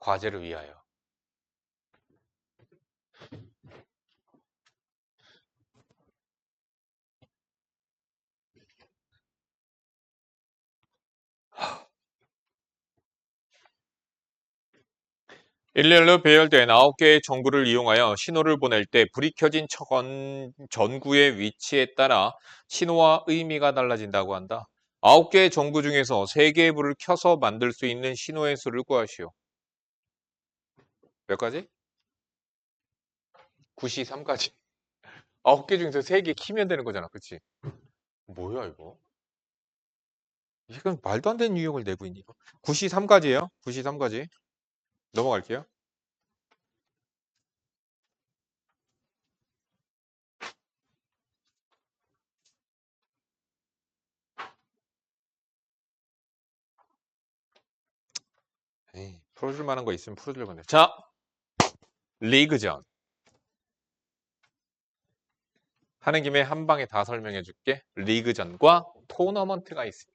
과제를 위하여. 일렬로 배열된 9개의 전구를 이용하여 신호를 보낼 때 불이 켜진 전구의 위치에 따라 신호와 의미가 달라진다고 한다. 9개의 전구 중에서 3개의 불을 켜서 만들 수 있는 신호의 수를 구하시오. 몇 가지? 93가지. 9개 중에서 3개 키면 되는 거잖아. 그치? 뭐야 이거? 이건 말도 안 되는 유형을 내고 있니? 93가지예요. 93가지. 넘어갈게요. 에이, 풀어줄 만한 거 있으면 풀어줄 건데. 자, 리그전. 하는 김에 한 방에 다 설명해 줄게. 리그전과 토너먼트가 있습니다.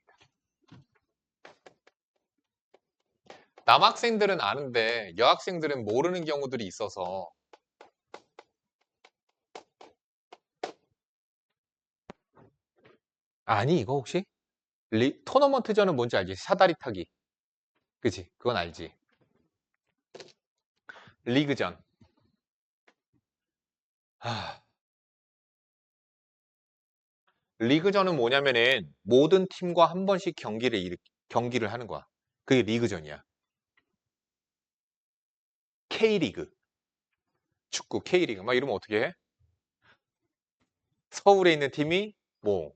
남학생들은 아는데 여학생들은 모르는 경우들이 있어서 아니 이거 혹시? 토너먼트전은 뭔지 알지? 사다리 타기. 그치? 그건 알지. 리그전. 하... 리그전은 뭐냐면은 모든 팀과 한 번씩 경기를 하는 거야. 그게 리그전이야. K리그. 축구 K리그. 막 이러면 어떻게 해? 서울에 있는 팀이 뭐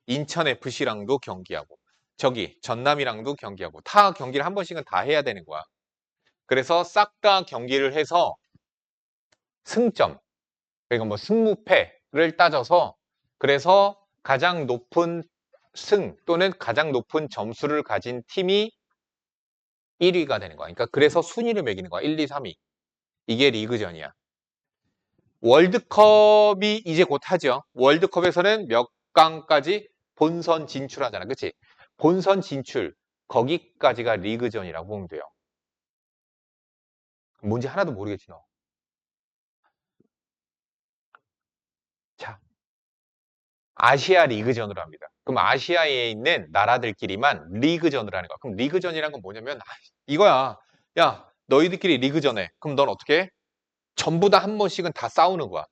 인천FC랑도 경기하고 저기 전남이랑도 경기하고 다 경기를 한 번씩은 다 해야 되는 거야. 그래서 싹 다 경기를 해서 승점, 그러니까 뭐 승무패를 따져서 그래서 가장 높은 승 또는 가장 높은 점수를 가진 팀이 1위가 되는 거야. 그러니까 그래서 순위를 매기는 거야. 1, 2, 3위. 이게 리그전이야. 월드컵이 이제 곧 하죠. 월드컵에서는 몇 강까지 본선 진출하잖아. 그치? 본선 진출. 거기까지가 리그전이라고 보면 돼요. 뭔지 하나도 모르겠지, 너. 자, 아시아 리그전으로 합니다. 그럼 아시아에 있는 나라들끼리만 리그전을 하는 거야. 그럼 리그전이란 건 뭐냐면 이거야. 야, 너희들끼리 리그전 해. 그럼 넌 어떻게 해? 전부 다 한 번씩은 다 싸우는 거야.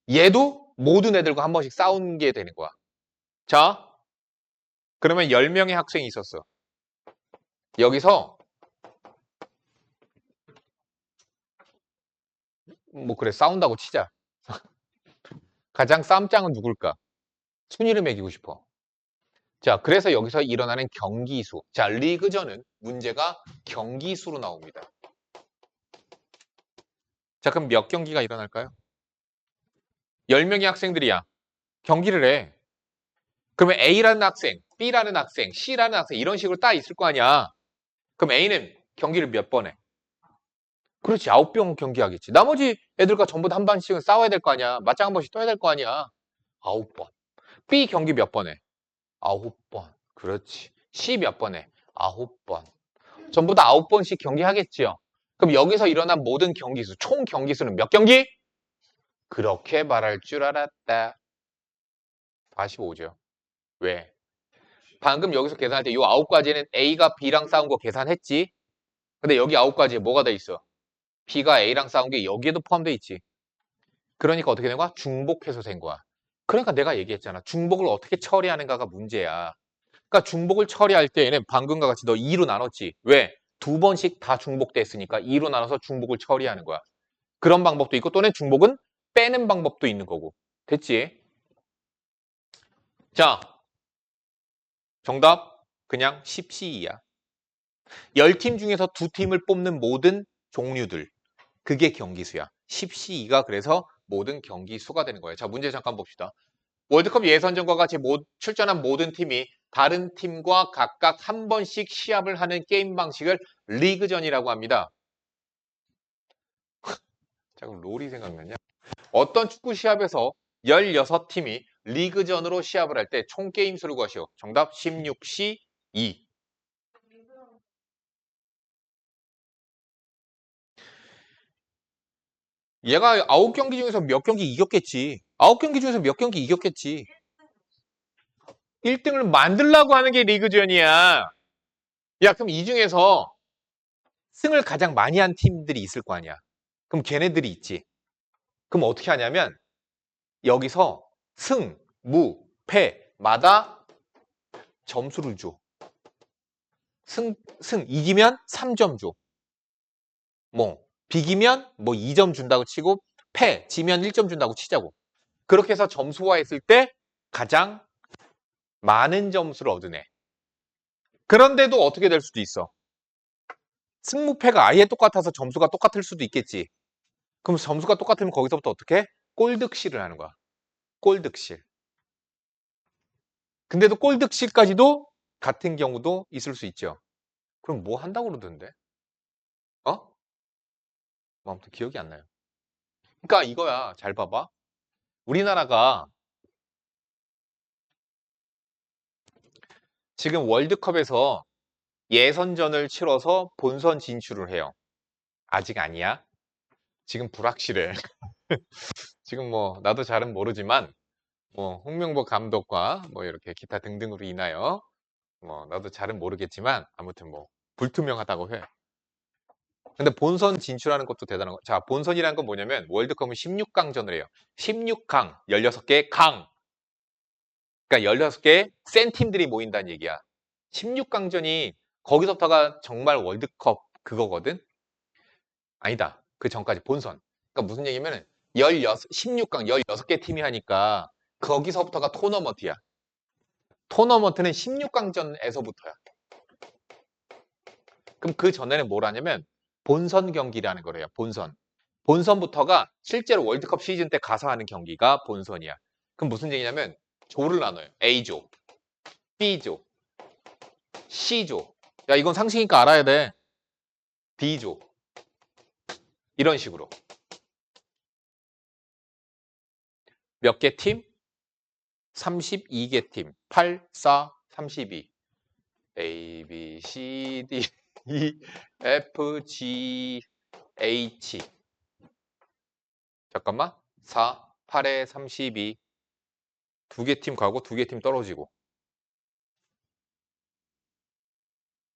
얘도 모든 애들과 한 번씩 싸우는 게 되는 거야. 자, 그러면 10명의 학생이 있었어. 여기서 뭐 그래 싸운다고 치자. 가장 싸움장은 누굴까? 순위를 매기고 싶어. 자, 그래서 여기서 일어나는 경기수. 자, 리그전은 문제가 경기수로 나옵니다. 자, 그럼 몇 경기가 일어날까요? 10명의 학생들이야. 경기를 해. 그러면 A라는 학생, B라는 학생, C라는 학생 이런 식으로 딱 있을 거 아니야. 그럼 A는 경기를 몇 번 해? 그렇지, 9번 경기하겠지. 나머지 애들과 전부 다 한 번씩은 싸워야 될 거 아니야. 맞짱 한 번씩 떠야 될 거 아니야. 9번. B 경기 몇 번 해? 9번. 그렇지. C 몇 번 해? 9번. 전부 다 9번씩 경기하겠지요. 그럼 여기서 일어난 모든 경기수, 총 경기수는 몇 경기? 그렇게 말할 줄 알았다. 45죠. 왜? 방금 여기서 계산할 때 이 9가지는 A가 B랑 싸운 거 계산했지? 근데 여기 9가지에 뭐가 돼 있어? B가 A랑 싸운 게 여기에도 포함돼 있지. 그러니까 어떻게 된 거야? 중복해서 된 거야. 그러니까 내가 얘기했잖아. 중복을 어떻게 처리하는가가 문제야. 그러니까 중복을 처리할 때에는 방금과 같이 너 2로 나눴지. 왜? 2번씩 다 중복됐으니까 2로 나눠서 중복을 처리하는 거야. 그런 방법도 있고 또는 중복은 빼는 방법도 있는 거고. 됐지? 자, 정답 그냥 10CE야. 10팀 중에서 2팀을 뽑는 모든 종류들. 그게 경기수야. 10CE가 그래서 모든 경기수가 되는 거예요. 자, 문제 잠깐 봅시다. 월드컵 예선전과 같이 출전한 모든 팀이 다른 팀과 각각 한 번씩 시합을 하는 게임 방식을 리그전이라고 합니다. 자꾸 롤이 생각나냐? 어떤 축구 시합에서 16팀이 리그전으로 시합을 할 때 총 게임 수를 구하시오. 정답 16C2. 얘가 9경기 중에서 몇 경기 이겼겠지. 9경기 중에서 몇 경기 이겼겠지. 1등을 만들려고 하는 게 리그전이야. 야, 그럼 이 중에서 승을 가장 많이 한 팀들이 있을 거 아니야. 그럼 걔네들이 있지. 그럼 어떻게 하냐면 여기서 승, 무, 패마다 점수를 줘. 이기면 3점 줘. 비기면 2점 준다고 치고 지면 1점 준다고 치자고. 그렇게 해서 점수화했을 때 가장 많은 점수를 얻은 애. 그런데도 어떻게 될 수도 있어. 승무패가 아예 똑같아서 점수가 똑같을 수도 있겠지. 그럼 점수가 똑같으면 거기서부터 어떻게? 꼴득실을 하는 거야. 꼴득실. 근데도 꼴득실까지도 같은 경우도 있을 수 있죠. 그럼 뭐 한다고 그러던데? 어? 아무튼 기억이 안 나요. 그러니까 이거야. 잘 봐봐. 우리나라가 지금 월드컵에서 예선전을 치러서 본선 진출을 해요. 아직 아니야. 지금 불확실해. 지금 나도 잘은 모르지만 홍명보 감독과 이렇게 기타 등등으로 인하여 나도 잘은 모르겠지만 아무튼 불투명하다고 해. 근데 본선 진출하는 것도 대단한 거. 자, 본선이라는 건 뭐냐면 월드컵은 16강전을 해요. 16강, 16개 강. 그러니까 16개 센 팀들이 모인다는 얘기야. 16강전이 거기서부터가 정말 월드컵 그거거든? 아니다. 그 전까지 본선. 그러니까 무슨 얘기냐면 16강 16개 팀이 하니까 거기서부터가 토너먼트야. 토너먼트는 16강전에서부터야. 그럼 그 전에는 뭘 하냐면 본선 경기라는 거래요. 본선. 본선부터가 실제로 월드컵 시즌 때 가서 하는 경기가 본선이야. 그럼 무슨 얘기냐면 조를 나눠요. A조, B조, C조. 야, 이건 상식이니까 알아야 돼. D조. 이런 식으로. 몇 개 팀? 32개 팀. 8, 4, 32. A, B, C, D, E, F, G, H. 잠깐만. 4, 8에 32. 두 개 팀 가고 두 개 팀 떨어지고.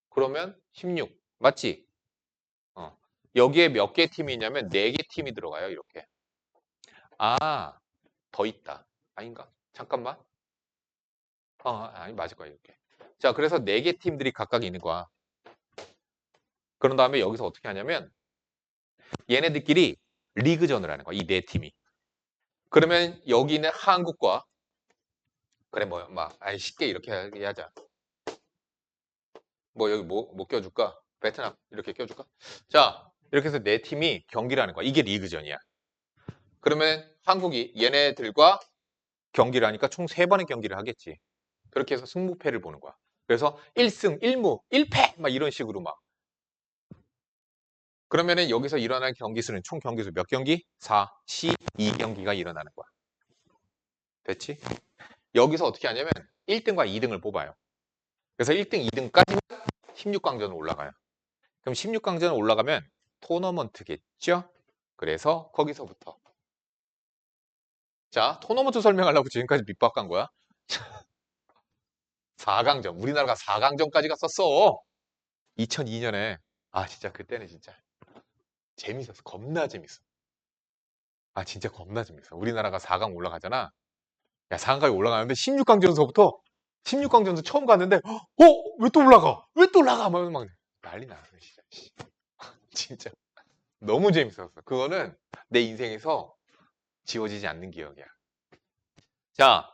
그러면 16. 맞지? 여기에 몇 개 팀이 있냐면 4개 팀이 들어가요. 이렇게. 아, 더 있다. 아닌가? 잠깐만. 아니 맞을 거야. 이렇게. 자, 그래서 4개 팀들이 각각 있는 거야. 그런 다음에 여기서 어떻게 하냐면 얘네들끼리 리그전을 하는 거야. 이 4팀이. 그러면 여기는 한국과 그래 쉽게 이렇게 하자. 여기 뭐 껴줄까? 베트남 이렇게 껴줄까? 자, 이렇게 해서 4팀이 경기를 하는 거야. 이게 리그전이야. 그러면 한국이 얘네들과 경기를 하니까 총 3번의 경기를 하겠지. 그렇게 해서 승무패를 보는 거야. 그래서 1승, 1무, 1패 막 이런 식으로 막. 그러면은 여기서 일어날 경기 수는 총 경기 수 몇 경기? 4, 12경기가 일어나는 거야. 됐지? 여기서 어떻게 하냐면 1등과 2등을 뽑아요. 그래서 1등, 2등까지는 16강전으로 올라가요. 그럼 16강전으로 올라가면 토너먼트겠죠? 그래서 거기서부터. 자, 토너먼트 설명하려고 지금까지 밑밥 간 거야. 4강전. 우리나라가 4강전까지 갔었어. 2002년에. 아, 진짜 그때는 진짜 재밌었어. 겁나 재밌어. 아, 진짜 겁나 재밌어. 우리나라가 4강 올라가잖아. 야, 4강까지 올라가는데 16강전서부터 16강전서 처음 갔는데 왜 또 올라가? 왜 또 올라가? 막 난리 나. 진짜. 진짜 너무 재밌었어. 그거는 내 인생에서 지워지지 않는 기억이야. 자,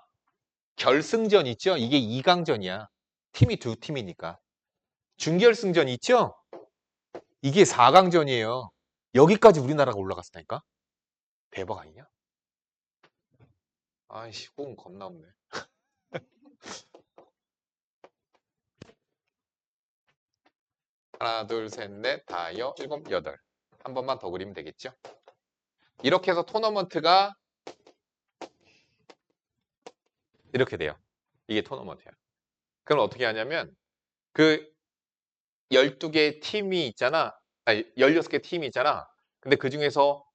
결승전 있죠? 이게 2강전이야. 팀이 2팀이니까. 준결승전 있죠? 이게 4강전이에요. 여기까지 우리나라가 올라갔으니까. 대박 아니냐? 아이씨, 호응 겁나 없네. 하나, 둘, 셋, 넷, 다, 여, 일곱, 여덟. 한 번만 더 그리면 되겠죠? 이렇게 해서 토너먼트가 이렇게 돼요. 이게 토너먼트야. 그럼 어떻게 하냐면 그 12개 팀이 있잖아. 아니, 16개 팀이 있잖아. 근데 그 중에서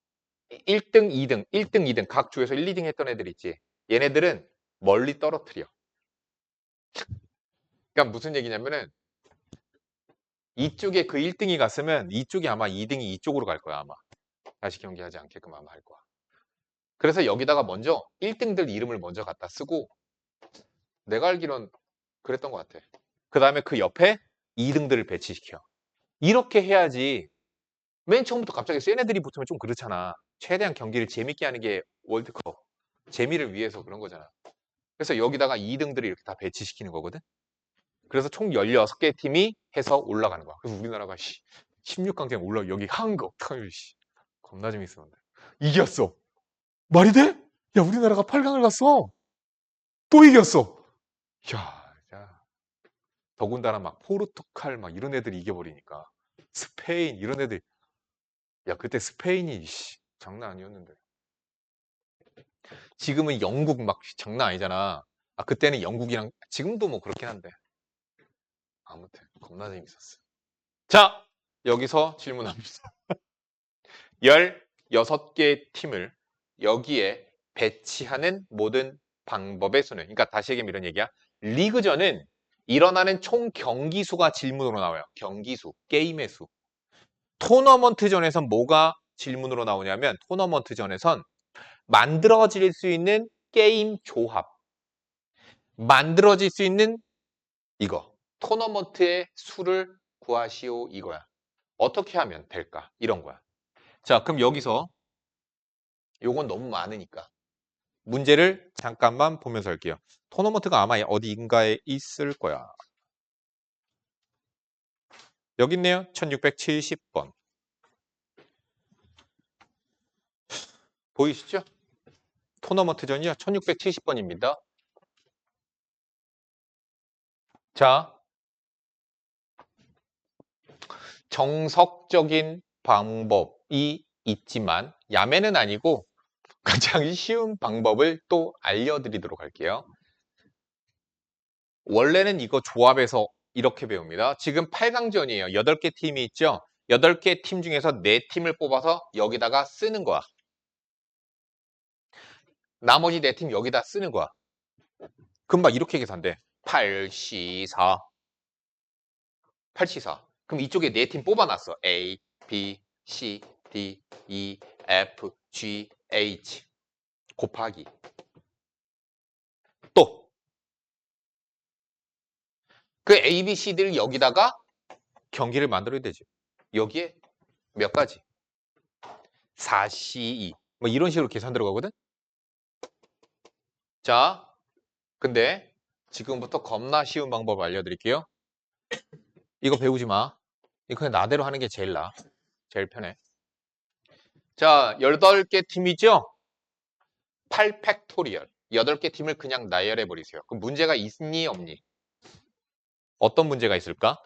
1등, 2등, 1등, 2등 각 조에서 1, 2등 했던 애들 있지. 얘네들은 멀리 떨어뜨려. 그러니까 무슨 얘기냐면은 이쪽에 그 1등이 갔으면 이쪽이 아마 2등이 이쪽으로 갈 거야, 아마. 다시 경기하지 않게끔 아마 할 거야. 그래서 여기다가 먼저 1등들 이름을 먼저 갖다 쓰고 내가 알기론 그랬던 것 같아. 그 다음에 그 옆에 2등들을 배치시켜. 이렇게 해야지 맨 처음부터 갑자기 센 애들이 붙으면 좀 그렇잖아. 최대한 경기를 재밌게 하는 게 월드컵. 재미를 위해서 그런 거잖아. 그래서 여기다가 2등들을 이렇게 다 배치시키는 거거든. 그래서 총 16개 팀이 해서 올라가는 거야. 그래서 우리나라가 16강戦여기 한국 겁나 재밌었는데. 이겼어. 말이 돼? 야, 우리나라가 8강을 갔어. 또 이겼어. 야, 더군다나 막 포르투갈 막 이런 애들이 이겨버리니까. 스페인 이런 애들. 야, 그때 스페인이 장난 아니었는데. 지금은 영국 막 장난 아니잖아. 아, 그때는 영국이랑 지금도 뭐 그렇긴 한데. 아무튼 겁나 재밌었어. 자, 여기서 질문합니다. 16개의 팀을 여기에 배치하는 모든 방법의 수는, 그러니까 다시 얘기하면 이런 얘기야. 리그전은 일어나는 총 경기 수가 질문으로 나와요. 경기 수, 게임의 수. 토너먼트전에선 뭐가 질문으로 나오냐면 토너먼트전에선 만들어질 수 있는 게임 조합, 만들어질 수 있는 이거, 토너먼트의 수를 구하시오 이거야. 어떻게 하면 될까? 이런 거야. 자, 그럼 여기서 요건 너무 많으니까 문제를 잠깐만 보면서 할게요. 토너먼트가 아마 어디인가에 있을 거야. 여기 있네요. 1670번. 보이시죠? 토너먼트전이요. 1670번입니다. 자, 정석적인 방법이 있지만 야매는 아니고 가장 쉬운 방법을 또 알려드리도록 할게요. 원래는 이거 조합에서 이렇게 배웁니다. 지금 8강전이에요. 8개 팀이 있죠? 8개 팀 중에서 4팀을 뽑아서 여기다가 쓰는 거야. 나머지 4팀 여기다 쓰는 거야. 금방 이렇게 계산돼. 8C4. 8C4. 그럼 이쪽에 4팀 뽑아놨어. A, B, C, D, E, F, G, H. 곱하기. 또 그 A, B, C, D를 여기다가 경기를 만들어야 되죠. 여기에 몇 가지? 4C2. 뭐 이런 식으로 계산 들어가거든? 자, 근데 지금부터 겁나 쉬운 방법 알려드릴게요. 이거 배우지 마. 이거 그냥 나대로 하는 게 제일 나아. 제일 편해. 자, 8개 팀이죠? 8팩토리얼. 8개 팀을 그냥 나열해버리세요. 그럼 문제가 있니, 없니? 어떤 문제가 있을까?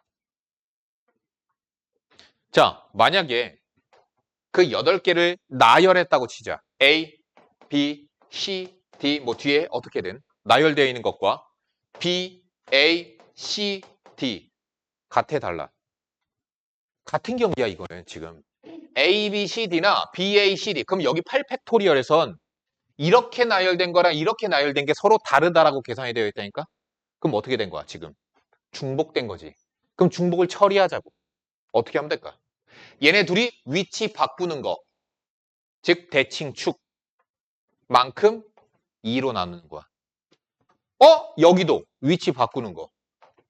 자, 만약에 그 8개를 나열했다고 치자. A, B, C, D, 뭐 뒤에 어떻게든 나열되어 있는 것과 B, A, C, D 같아 달라. 같은 경기야 이거는 지금. A, B, C, D나 B, A, C, D. 그럼 여기 8팩토리얼에선 이렇게 나열된 거랑 이렇게 나열된 게 서로 다르다라고 계산이 되어 있다니까? 그럼 어떻게 된 거야 지금? 중복된 거지. 그럼 중복을 처리하자고. 어떻게 하면 될까? 얘네 둘이 위치 바꾸는 거. 즉 대칭축만큼 2로 나누는 거야. 여기도 위치 바꾸는 거.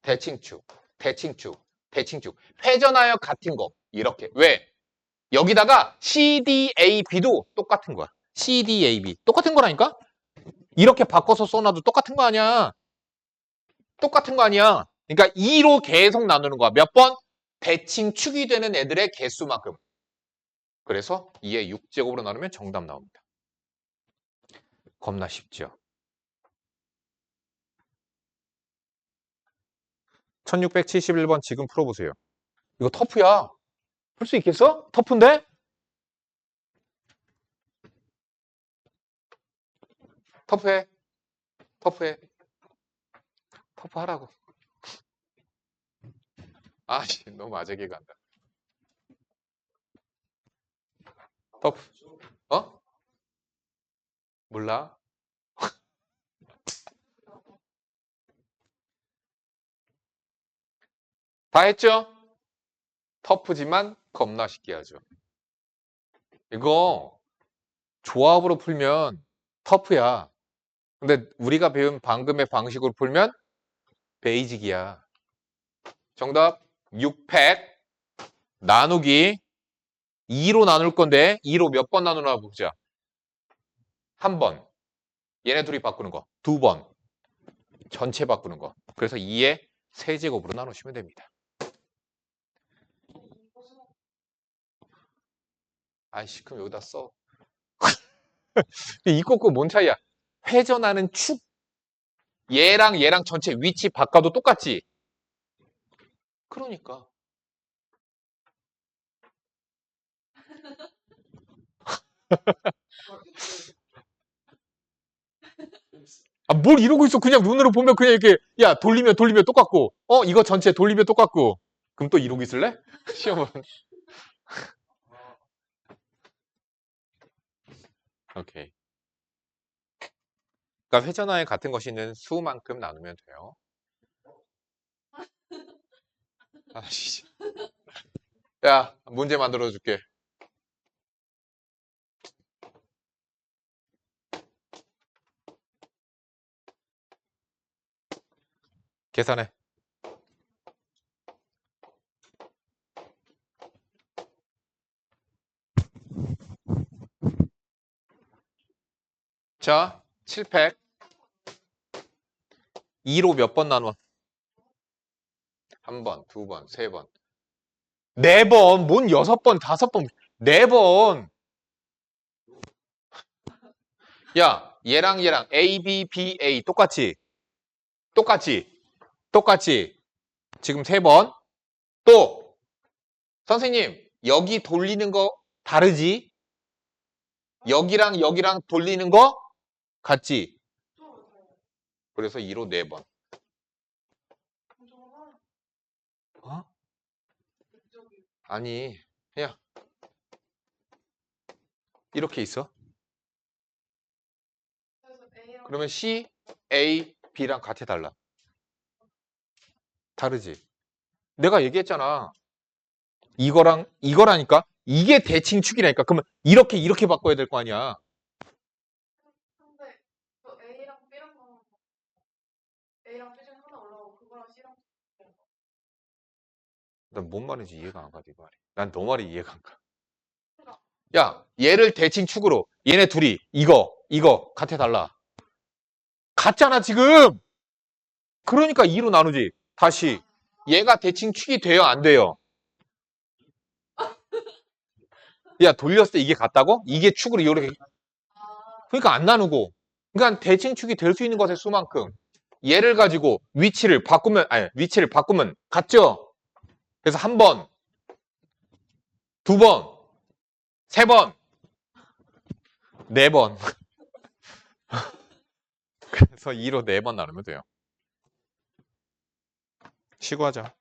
대칭축, 대칭축, 대칭축. 회전하여 같은 거. 이렇게. 왜? 여기다가 CDAB도 똑같은 거야. CDAB. 똑같은 거라니까? 이렇게 바꿔서 써놔도 똑같은 거 아니야. 똑같은 거 아니야. 그러니까 2로 계속 나누는 거야. 몇 번? 대칭축이 되는 애들의 개수만큼. 그래서 2의 6제곱으로 나누면 정답 나옵니다. 겁나 쉽죠. 1671번 지금 풀어보세요. 이거 터프야. 풀 수 있겠어? 터프인데? 터프해. 터프해. 터프하라고. 너무 아재개 간다. 터프. 몰라? 다 했죠? 터프지만 겁나 쉽게 하죠. 이거 조합으로 풀면 터프야. 근데 우리가 배운 방금의 방식으로 풀면 베이직이야. 정답 600 나누기 2로 나눌 건데 2로 몇 번 나누나 보자. 한 번. 얘네 둘이 바꾸는 거. 두 번. 전체 바꾸는 거. 그래서 2의 세제곱으로 나누시면 됩니다. 아이씨, 그럼 여기다 써. 이거 그뭔 차이야? 회전하는 축. 얘랑 얘랑 전체 위치 바꿔도 똑같지? 그러니까. 아, 뭘 이러고 있어. 그냥 눈으로 보면 그냥 이렇게, 야, 돌리면 똑같고, 이거 전체 돌리면 똑같고. 그럼 또 이러고 있을래? 시험은. 오케이. 그러니까 회전하에 같은 것이 있는 수만큼 나누면 돼요. 아씨. 야, 문제 만들어 줄게. 계산해. 자, 700. 2로 몇 번 나눠? 한 번, 두 번, 세 번. 네 번, 뭔 여섯 번, 다섯 번, 네 번. 야, 얘랑 A, B, B, A 똑같이. 똑같이. 똑같이. 지금 세 번. 또, 선생님, 여기 돌리는 거 다르지? 여기랑 여기랑 돌리는 거 같지? 그래서 2로 네 번. 어? 아니, 그냥 이렇게 있어. 그러면 C, A, B랑 같이 달라. 다르지? 내가 얘기했잖아. 이거라니까? 이게 대칭축이라니까. 그러면 이렇게 바꿔야 될 거 아니야. 근데 그 A랑 B랑 나오는 거 A랑 B 중에 하나 올라오고 그거랑 C랑 난 뭔 말인지 이해가 안 가, 네 말이. 난 너 말이 이해가 안 가. 야, 얘를 대칭축으로 얘네 둘이 이거 같아 달라. 같잖아, 지금. 그러니까 2로 나누지. 다시. 얘가 대칭축이 돼요, 안 돼요? 야, 돌렸을 때 이게 같다고? 이게 축으로 이렇게. 그러니까 안 나누고. 그러니까 대칭축이 될 수 있는 것의 수만큼. 얘를 가지고 위치를 바꾸면 같죠? 그래서 한 번, 두 번, 세 번, 네 번. 그래서 2로 네 번 나누면 돼요. 쉬고 하자.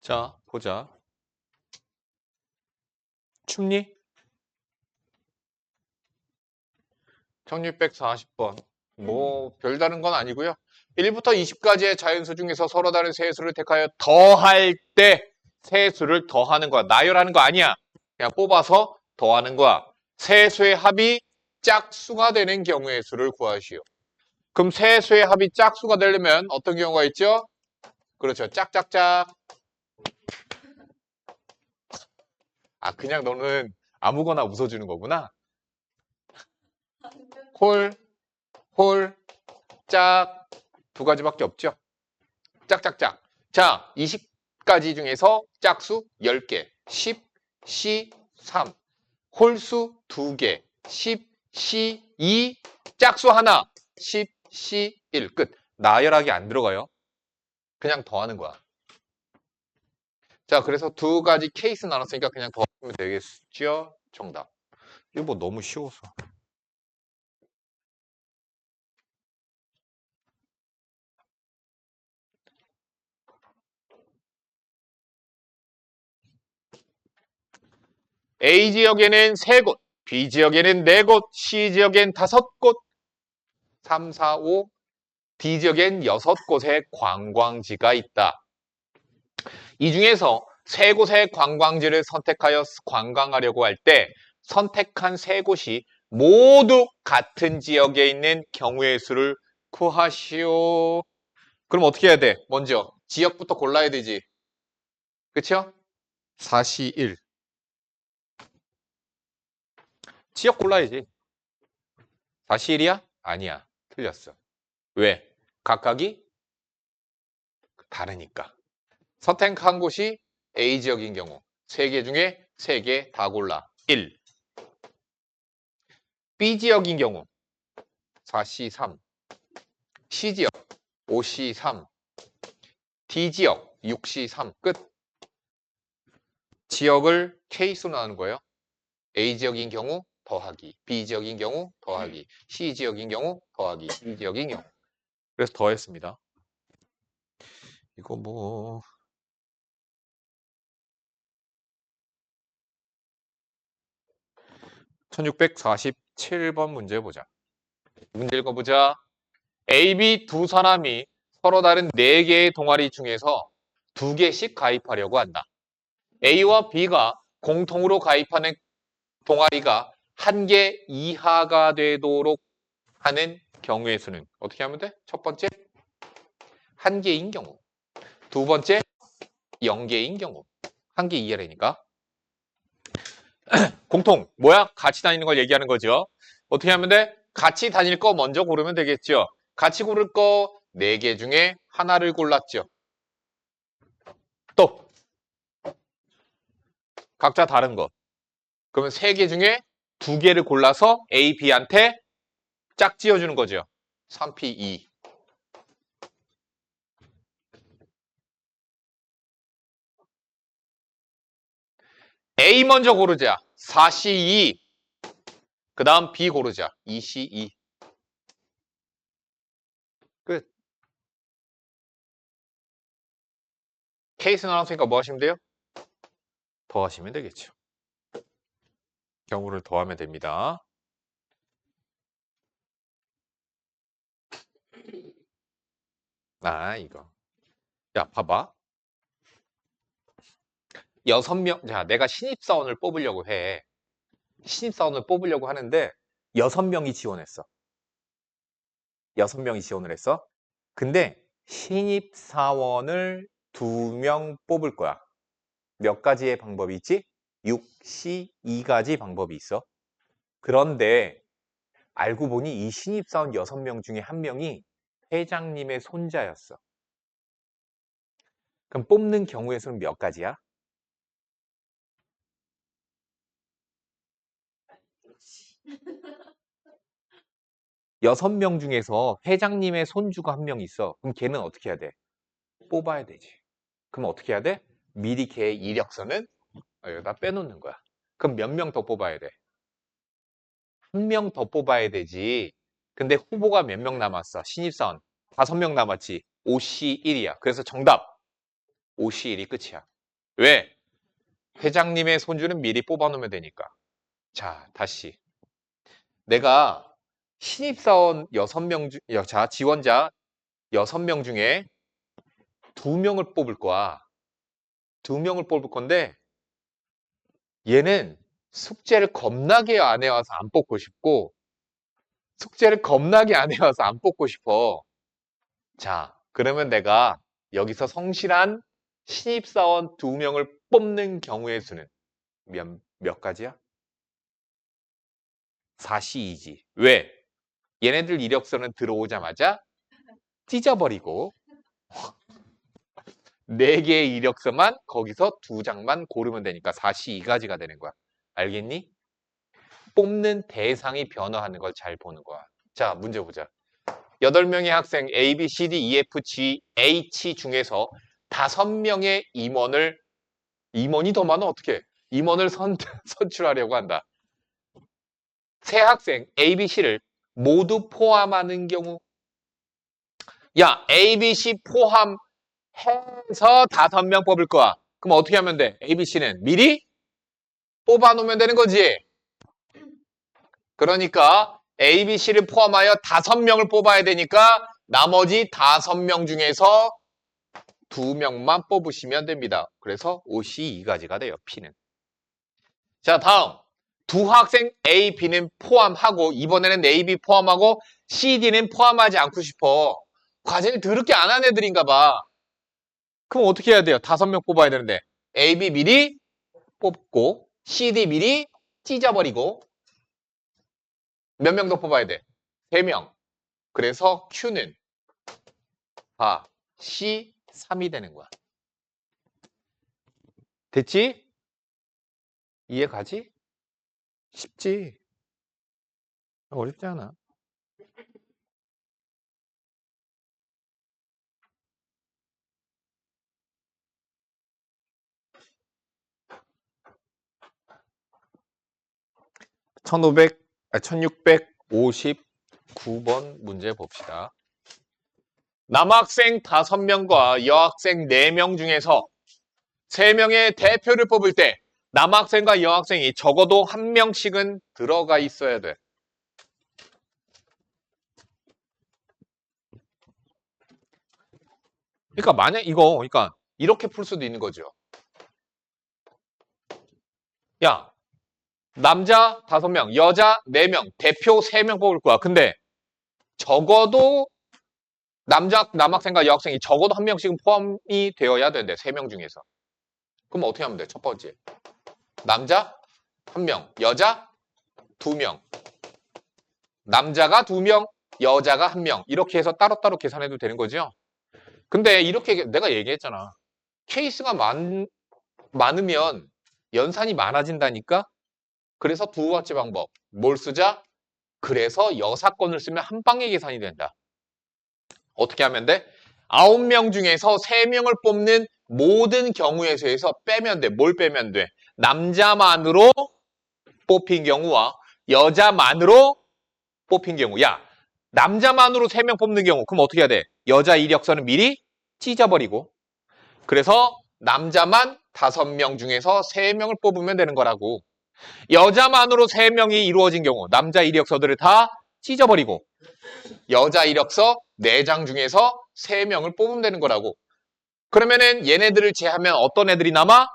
자, 보자. 춥니? 1640번. 뭐 별다른 건 아니고요. 1부터 20까지의 자연수 중에서 서로 다른 세수를 택하여 더할 때 세수를 더하는 거야. 나열하는 거 아니야. 그냥 뽑아서 더하는 거야. 세수의 합이 짝수가 되는 경우의 수를 구하시오. 그럼 세수의 합이 짝수가 되려면 어떤 경우가 있죠? 그렇죠. 짝짝짝. 아, 그냥 너는 아무거나 웃어주는 거구나. 홀, 홀, 짝. 두 가지밖에 없죠. 짝짝짝. 자, 20가지 중에서 짝수 10개. 10, C, 3. 홀수 2개. 10, C, 2. 짝수 하나. 10, C, 1. 끝. 나열하기 안 들어가요. 그냥 더하는 거야. 자, 그래서 두 가지 케이스 나눴으니까 그냥 더하면 되겠죠? 정답. 이거 뭐 너무 쉬워서. A 지역에는 3곳, B 지역에는 4곳, C 지역엔 5곳, 3, 4, 5, D 지역엔 6곳의 관광지가 있다. 이 중에서 3곳의 관광지를 선택하여 관광하려고 할 때 선택한 3곳이 모두 같은 지역에 있는 경우의 수를 구하시오. 그럼 어떻게 해야 돼? 먼저 지역부터 골라야 되지. 그쵸? 4시 1. 지역 골라야지. 4시 1이야? 아니야. 틀렸어. 왜? 각각이 다르니까. 선택한 곳이 A 지역인 경우 3개 중에 3개 다 골라. 1. B 지역인 경우 4C 3. C 지역 5C 3. D 지역 6C 3. 끝. 지역을 케이스로 나누는 거예요. A 지역인 경우 더하기, B 지역인 경우 더하기, C 지역인 경우 더하기, D 지역인 경우. 그래서 더했습니다. 이거 뭐 1647번 문제 보자. 문제 읽어보자. A, B 두 사람이 서로 다른 4개의 동아리 중에서 2개씩 가입하려고 한다. A와 B가 공통으로 가입하는 동아리가 1개 이하가 되도록 하는 경우의 수는 어떻게 하면 돼? 첫 번째, 1개인 경우. 두 번째, 0개인 경우. 1개 이하라니까. 공통, 뭐야? 같이 다니는 걸 얘기하는 거죠. 어떻게 하면 돼? 같이 다닐 거 먼저 고르면 되겠죠. 같이 고를 거 4개 중에 하나를 골랐죠. 또 각자 다른 거. 그러면 3개 중에 2개를 골라서 A, B한테 짝 지어주는 거죠. 3P2. A 먼저 고르자. 4C2. 그 다음 B 고르자. 2C2. 끝. 케이스 나눴으니까 뭐 하시면 돼요? 더하시면 되겠죠. 경우를 더하면 됩니다. 아, 이거. 야, 봐봐. 6명, 자, 내가 신입사원을 뽑으려고 해. 신입사원을 뽑으려고 하는데 6명이 지원했어. 6명이 지원을 했어. 근데 신입사원을 2명 뽑을 거야. 몇 가지의 방법이 있지? 6C 2가지 방법이 있어. 그런데 알고 보니 이 신입사원 6명 중에 1명이 회장님의 손자였어. 그럼 뽑는 경우의 수는 몇 가지야? 6명 중에서 회장님의 손주가 1명 있어. 그럼 걔는 어떻게 해야 돼? 뽑아야 되지. 그럼 어떻게 해야 돼? 미리 걔의 이력서는 여기다 빼놓는 거야. 그럼 몇 명 더 뽑아야 돼? 1명 더 뽑아야 되지. 근데 후보가 몇 명 남았어? 신입사원 5명 남았지. OC1이야. 그래서 정답 OC1이 끝이야. 왜? 회장님의 손주는 미리 뽑아놓으면 되니까. 자, 다시. 내가 신입사원 6명 자, 지원자 6명 중에 2명을 뽑을 거야. 2명을 뽑을 건데, 얘는 숙제를 겁나게 안 해와서 안 뽑고 싶고, 숙제를 겁나게 안 해와서 안 뽑고 싶어. 자, 그러면 내가 여기서 성실한 신입사원 2명을 뽑는 경우의 수는 몇 가지야? 4시2지. 왜? 얘네들 이력서는 들어오자마자 찢어버리고 4개의 이력서만 거기서 2장만 고르면 되니까 4시2가지가 되는 거야. 알겠니? 뽑는 대상이 변화하는 걸 잘 보는 거야. 자, 문제 보자. 8명의 학생 A, B, C, D, E, F, G, H 중에서 5명의 임원이 더 많아 어떻게? 임원을 선출하려고 한다. 세 학생 A, B, C를 모두 포함하는 경우 야, A, B, C 포함해서 5명 뽑을 거야. 그럼 어떻게 하면 돼? A, B, C는 미리 뽑아놓으면 되는 거지. 그러니까 A, B, C를 포함하여 5명을 뽑아야 되니까 나머지 5명 중에서 2명만 뽑으시면 됩니다. 그래서 옷이 2가지가 돼요. P는. 자, 다음. 두 학생 A, B는 포함하고 이번에는 A, B 포함하고 C, D는 포함하지 않고 싶어. 과제를 더럽게 안 한 애들인가 봐. 그럼 어떻게 해야 돼요? 5명 뽑아야 되는데 A, B 미리 뽑고 C, D 미리 찢어버리고 몇 명 더 뽑아야 돼? 3명. 그래서 Q는 C, 3이 되는 거야. 됐지? 이해 가지? 쉽지? 어렵지 않아. (1500) 1659번 문제 봅시다. 남학생 5명과 여학생 4명 중에서 3명의 대표를 뽑을 때 남학생과 여학생이 적어도 1명씩은 들어가 있어야 돼. 그러니까 만약 그러니까 이렇게 풀 수도 있는 거죠. 야, 남자 5명, 여자 4명, 대표 3명 뽑을 거야. 근데 적어도 남학생과 여학생이 적어도 1명씩은 포함이 되어야 되는데 3명 중에서. 그럼 어떻게 하면 돼? 첫 번째. 남자 1명, 여자 2명. 남자가 2명, 여자가 1명. 이렇게 해서 따로따로 계산해도 되는 거죠. 근데 이렇게 내가 얘기했잖아. 케이스가 많으면 연산이 많아진다니까? 그래서 두 번째 방법. 뭘 쓰자? 그래서 여사건을 쓰면 한 방에 계산이 된다. 어떻게 하면 돼? 9명 중에서 3명을 뽑는 모든 경우의 수에서 빼면 돼. 뭘 빼면 돼? 남자만으로 뽑힌 경우와 여자만으로 뽑힌 경우. 야, 남자만으로 3명 뽑는 경우. 그럼 어떻게 해야 돼? 여자 이력서는 미리 찢어버리고. 그래서 남자만 5명 중에서 3명을 뽑으면 되는 거라고. 여자만으로 3명이 이루어진 경우. 남자 이력서들을 다 찢어버리고. 여자 이력서 4장 중에서 3명을 뽑으면 되는 거라고. 그러면은 얘네들을 제하면 어떤 애들이 남아?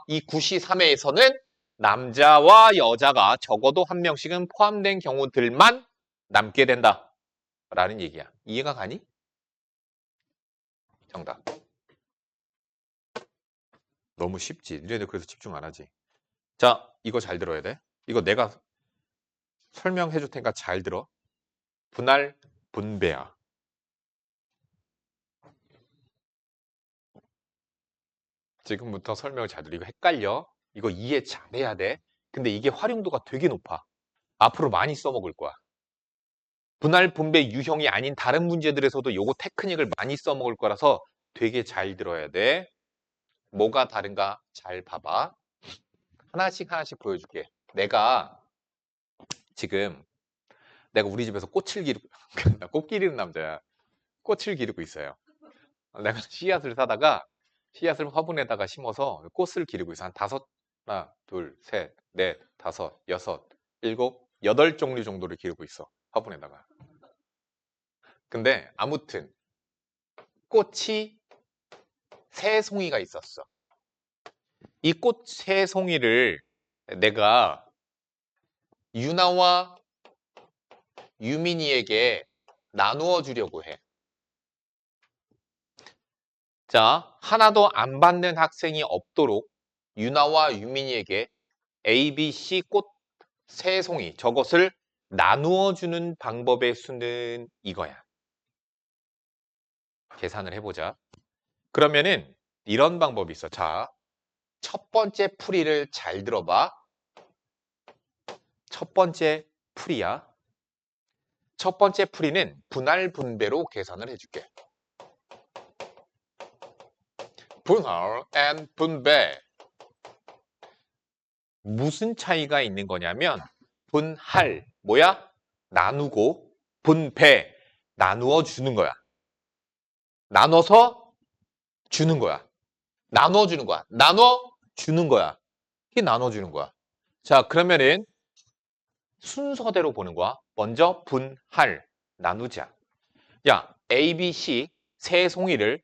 이 93회에서는 남자와 여자가 적어도 1명씩은 포함된 경우들만 남게 된다. 라는 얘기야. 이해가 가니? 정답. 너무 쉽지. 너희들 그래서 집중 안 하지. 자, 이거 잘 들어야 돼. 이거 내가 설명해 줄 테니까 잘 들어. 분할, 분배야. 지금부터 설명을 잘 들어. 이거 헷갈려. 이거 이해 잘해야 돼. 근데 이게 활용도가 되게 높아. 앞으로 많이 써먹을 거야. 분할, 분배 유형이 아닌 다른 문제들에서도 요거 테크닉을 많이 써먹을 거라서 되게 잘 들어야 돼. 뭐가 다른가 잘 봐봐. 하나씩 보여줄게. 지금 내가 우리 집에서 꽃을 기르고 꽃 기르는 남자야. 꽃을 기르고 있어요. 내가 씨앗을 사다가 씨앗을 화분에다가 심어서 꽃을 기르고 있어. 한 하나, 둘, 셋, 넷, 다섯, 여섯, 일곱, 여덟 종류 정도를 기르고 있어. 화분에다가. 근데 아무튼 꽃이 세 송이가 있었어. 이 꽃 세 송이를 내가 유나와 유민이에게 나누어 주려고 해. 자, 하나도 안 받는 학생이 없도록 유나와 유민이에게 A, B, C 꽃 세 송이 저것을 나누어 주는 방법의 수는 이거야. 계산을 해보자. 그러면은 이런 방법이 있어. 자, 첫 번째 풀이를 잘 들어봐. 첫 번째 풀이야. 첫 번째 풀이는 분할 분배로 계산을 해줄게. 분할 and 분배. 무슨 차이가 있는 거냐면 분할 뭐야? 나누고 분배 나누어 주는 거야. 나눠서 주는 거야. 나눠 주는 거야. 나눠 주는 거야. 이게 나눠 주는 거야. 자, 그러면은 순서대로 보는 거야. 먼저 분할 나누자. 야, A, B, C 세 송이를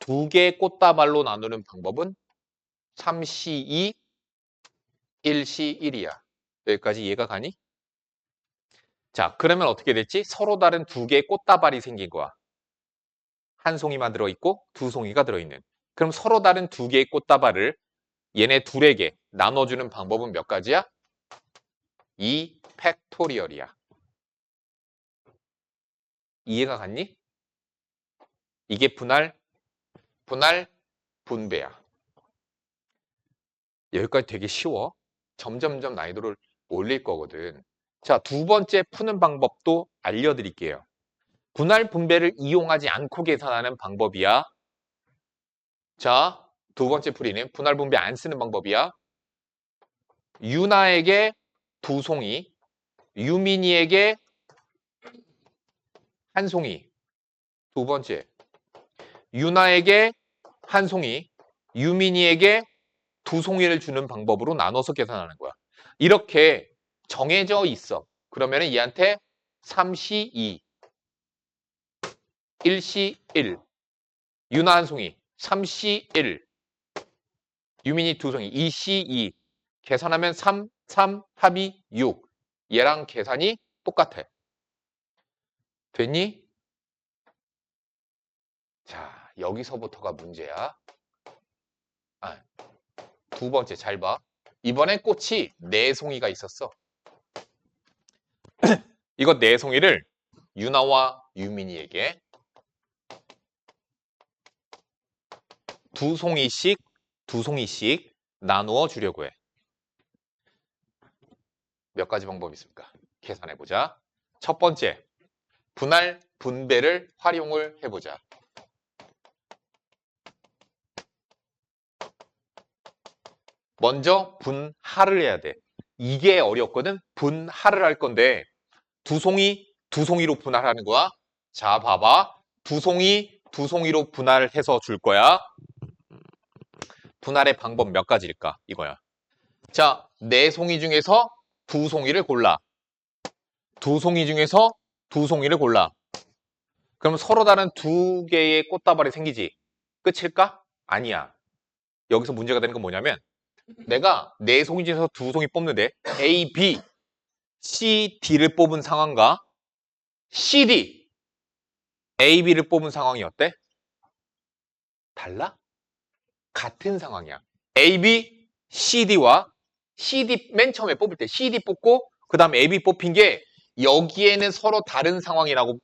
두 개의 꽃다발로 나누는 방법은 3C2 1C1이야. 여기까지 이해가 가니? 자, 그러면 어떻게 됐지? 서로 다른 두 개의 꽃다발이 생긴 거야. 한 송이만 들어있고 두 송이가 들어있는. 그럼 서로 다른 두 개의 꽃다발을 얘네 둘에게 나눠주는 방법은 몇 가지야? 2 팩토리얼이야. 이해가 갔니? 이게 분할 분배야. 여기까지 되게 쉬워. 점점점 난이도를 올릴 거거든. 자, 두 번째 푸는 방법도 알려드릴게요. 분할 분배를 이용하지 않고 계산하는 방법이야. 자, 두 번째 풀이는 분할 분배 안 쓰는 방법이야. 유나에게 두 송이, 유민이에게 한 송이. 두 번째, 유나에게 한 송이, 유민이에게 두 송이를 주는 방법으로 나눠서 계산하는 거야. 이렇게 정해져 있어. 그러면 얘한테 3C2, 1C1, 유나 한 송이, 3C1, 유민이 두 송이, 2C2. 계산하면 3, 3 합이 6. 얘랑 계산이 똑같아. 됐니? 자, 여기서부터가 문제야. 두 번째 잘 봐. 이번엔 꽃이 네 송이가 있었어. 이거 네 송이를 유나와 유민이에게 두 송이씩 나누어 주려고 해. 몇 가지 방법이 있을까? 계산해 보자. 첫 번째, 분할 분배를 활용을 해보자. 먼저 분할을 해야 돼. 이게 어렵거든. 분할을 할 건데 두 송이로 분할하는 거야. 자, 봐봐. 두 송이로 분할해서 줄 거야. 분할의 방법 몇 가지일까? 이거야. 자, 네 송이 중에서 두 송이를 골라. 두 송이 중에서 두 송이를 골라. 그럼 서로 다른 두 개의 꽃다발이 생기지. 끝일까? 아니야. 여기서 문제가 되는 건 뭐냐면 내가 네 송이 중에서 두 송이 뽑는데 A, B, C, D를 뽑은 상황과 C, D, A, B를 뽑은 상황이 어때? 달라? 같은 상황이야. A, B, C, D와 CD 맨 처음에 뽑을 때 CD 뽑고 그 다음 AB 뽑힌 게 여기에는 서로 다른 상황이라고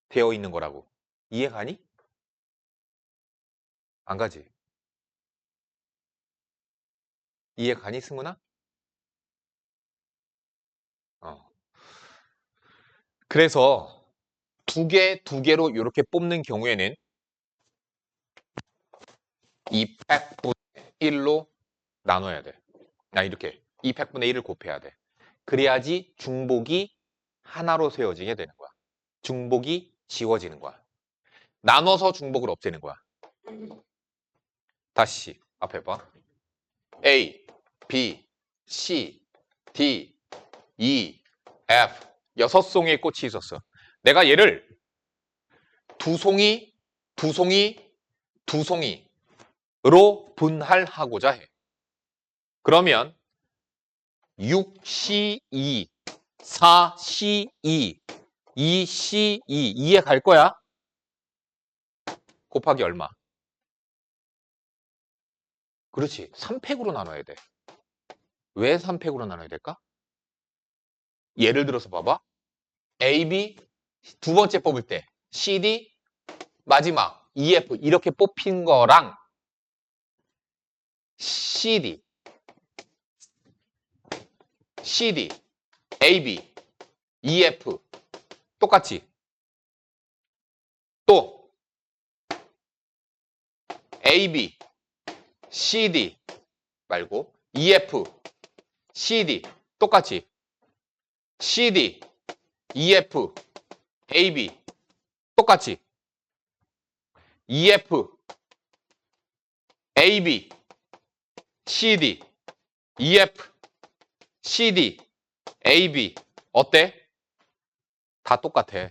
되어 있는 거라고. 이해 가니? 안 가지? 이해 가니, 승훈아? 어. 그래서 두 개로 이렇게 뽑는 경우에는 200분의 1로 나눠야 돼. 이렇게 200분의 1을 곱해야 돼. 그래야지 중복이 하나로 세워지게 되는 거야. 중복이 지워지는 거야. 나눠서 중복을 없애는 거야. 다시 앞에 봐. A, B, C, D, E, F 6송이의 꽃이 있었어. 내가 얘를 두 송이, 두 송이, 두 송이로 분할하고자 해. 그러면 6C2, 4C2, 2C2, 2에 갈 거야. 곱하기 얼마? 그렇지. 3팩으로 나눠야 돼. 왜 3팩으로 나눠야 될까? 예를 들어서 봐봐. AB 두 번째 뽑을 때 CD 마지막 EF 이렇게 뽑힌 거랑 CD, CD, AB, EF 똑같지? 또 AB, CD 말고 EF, CD 똑같이 CD, EF, AB 똑같이 EF, AB, CD, EF, CD, AB 어때? 다 똑같아.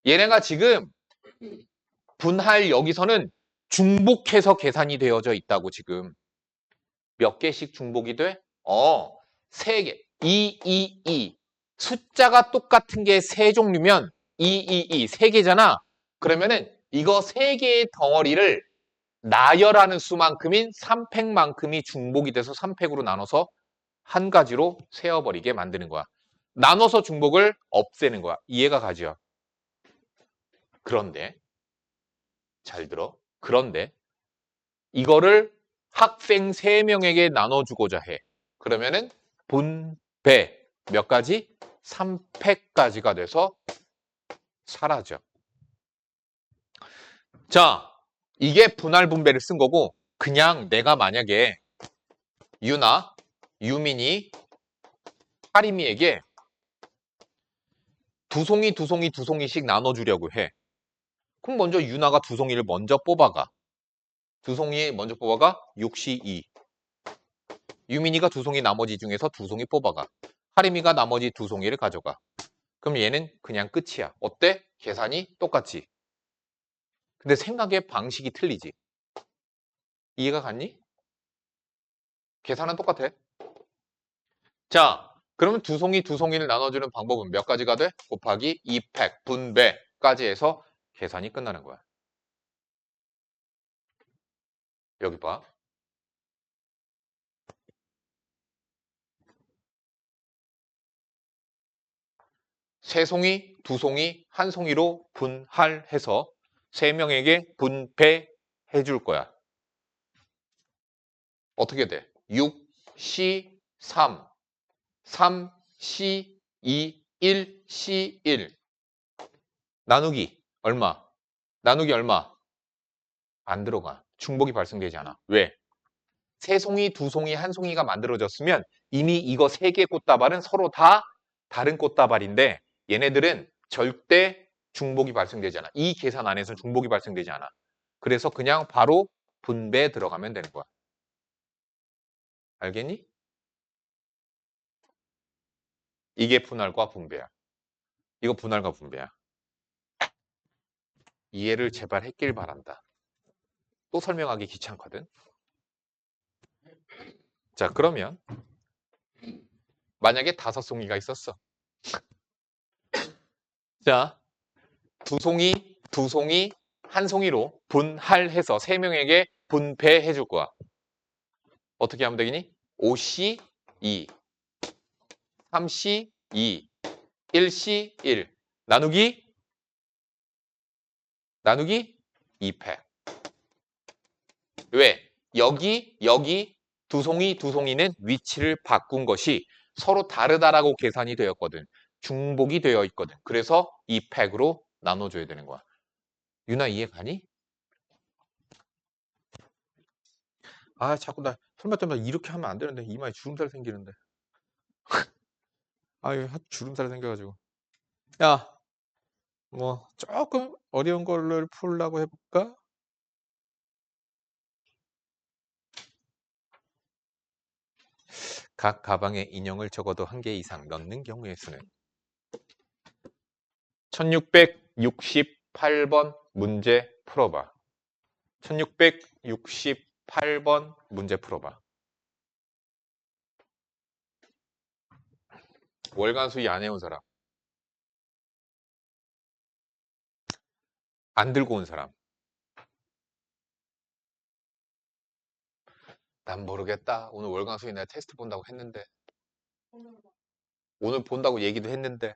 얘네가 지금 분할 여기서는 중복해서 계산이 되어져 있다고 지금. 몇 개씩 중복이 돼? 3개. 2. 숫자가 똑같은 게 3종류면 3개잖아. 그러면은 이거 3개의 덩어리를 나열하는 수만큼인 3팩만큼이 중복이 돼서 3팩으로 나눠서 한 가지로 세어버리게 만드는 거야. 나눠서 중복을 없애는 거야. 이해가 가죠? 그런데 잘 들어. 그런데 이거를 학생 3명에게 나눠주고자 해. 그러면은 분배 몇 가지? 3팩까지가 돼서 사라져. 자, 이게 분할 분배를 쓴 거고 그냥 내가 만약에 유나, 유민이, 하림이에게 두 송이씩 나눠주려고 해. 그럼 먼저 유나가 두 송이를 먼저 뽑아가. 두 송이 먼저 뽑아가 6C2. 유민이가 두 송이 나머지 중에서 두 송이 뽑아가. 하림이가 나머지 두 송이를 가져가. 그럼 얘는 그냥 끝이야. 어때? 계산이 똑같지. 근데 생각의 방식이 틀리지. 이해가 갔니? 계산은 똑같아. 자, 그러면 두 송이를 나눠주는 방법은 몇 가지가 돼? 곱하기 2팩, 분배까지 해서 계산이 끝나는 거야. 여기 봐. 세 송이, 두 송이, 한 송이로 분할해서 3명에게 분배해 줄 거야. 어떻게 돼? 6C3, 3C2, 1C1 나누기 얼마? 나누기 얼마? 안 들어가. 중복이 발생되지 않아. 왜? 세 송이, 두 송이, 한 송이가 만들어졌으면 이미 이거 3개 꽃다발은 서로 다 다른 꽃다발인데 얘네들은 절대 중복이 발생되지 않아. 이 계산 안에서 중복이 발생되지 않아. 그래서 그냥 바로 분배에 들어가면 되는 거야. 알겠니? 이게 분할과 분배야. 이거 분할과 분배야. 이해를 제발 했길 바란다. 또 설명하기 귀찮거든. 자, 그러면 만약에 5송이가 있었어. 자, 두 송이, 한 송이로 분할해서 3명에게 분배해 줄 거야. 어떻게 하면 되겠니? 5C2, 3C2, 1C1 나누기 2팩. 왜? 여기 두 송이는 위치를 바꾼 것이 서로 다르다라고 계산이 되었거든. 중복이 되어 있거든. 그래서 2팩으로 나눠줘야 되는 거야. 유나 이해 가니? 아, 자꾸 나 설마 때문에 이렇게 하면 안 되는데 이마에 주름살 생기는데. 아유, 주름살 생겨가지고. 야, 뭐 조금 어려운 걸로 풀려고 해볼까? 각 가방에 인형을 적어도 1개 이상 넣는 경우의 수는 1668번 문제 풀어봐. 1668번 문제 풀어봐. 월간 수위 안 해온 사람. 안 들고 온 사람. 난 모르겠다. 오늘 월간 수위 내가 테스트 본다고 했는데. 오늘 오늘 본다고 얘기도 했는데.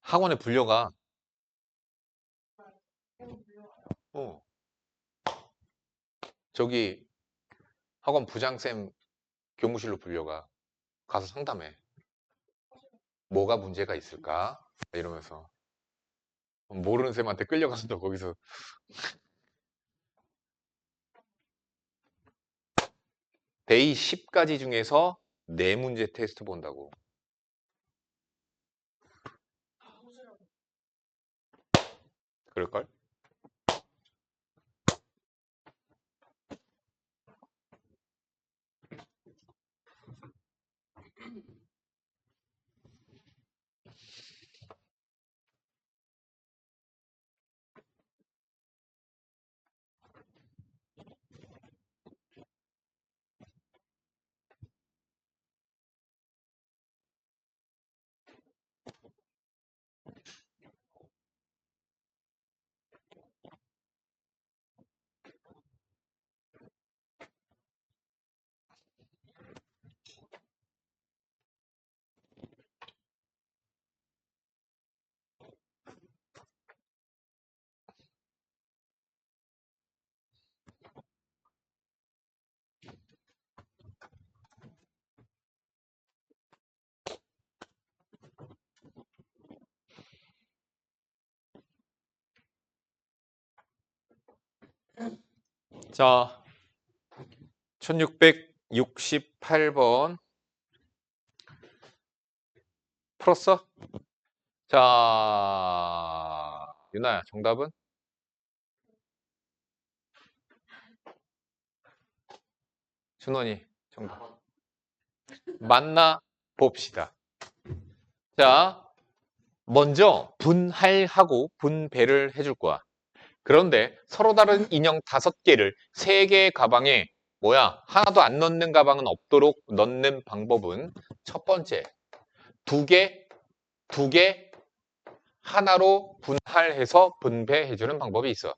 학원에 불려가. 물려와요. 어. 저기 학원 부장쌤 교무실로 불려가. 가서 상담해. 뭐가 문제가 있을까? 이러면서. 모르는 쌤한테 끌려가서 너 거기서 데이 10가지 중에서 4문제 테스트 본다고. 보시라고. 그럴걸? 자, 1668번 풀었어? 자, 유나야, 정답은? 준원이, 정답. 만나 봅시다. 자, 먼저 분할하고 분배를 해줄 거야. 그런데 서로 다른 인형 5개를 3개의 가방에 하나도 안 넣는 가방은 없도록 넣는 방법은 첫 번째, 2개, 2개, 하나로 분할해서 분배해주는 방법이 있어.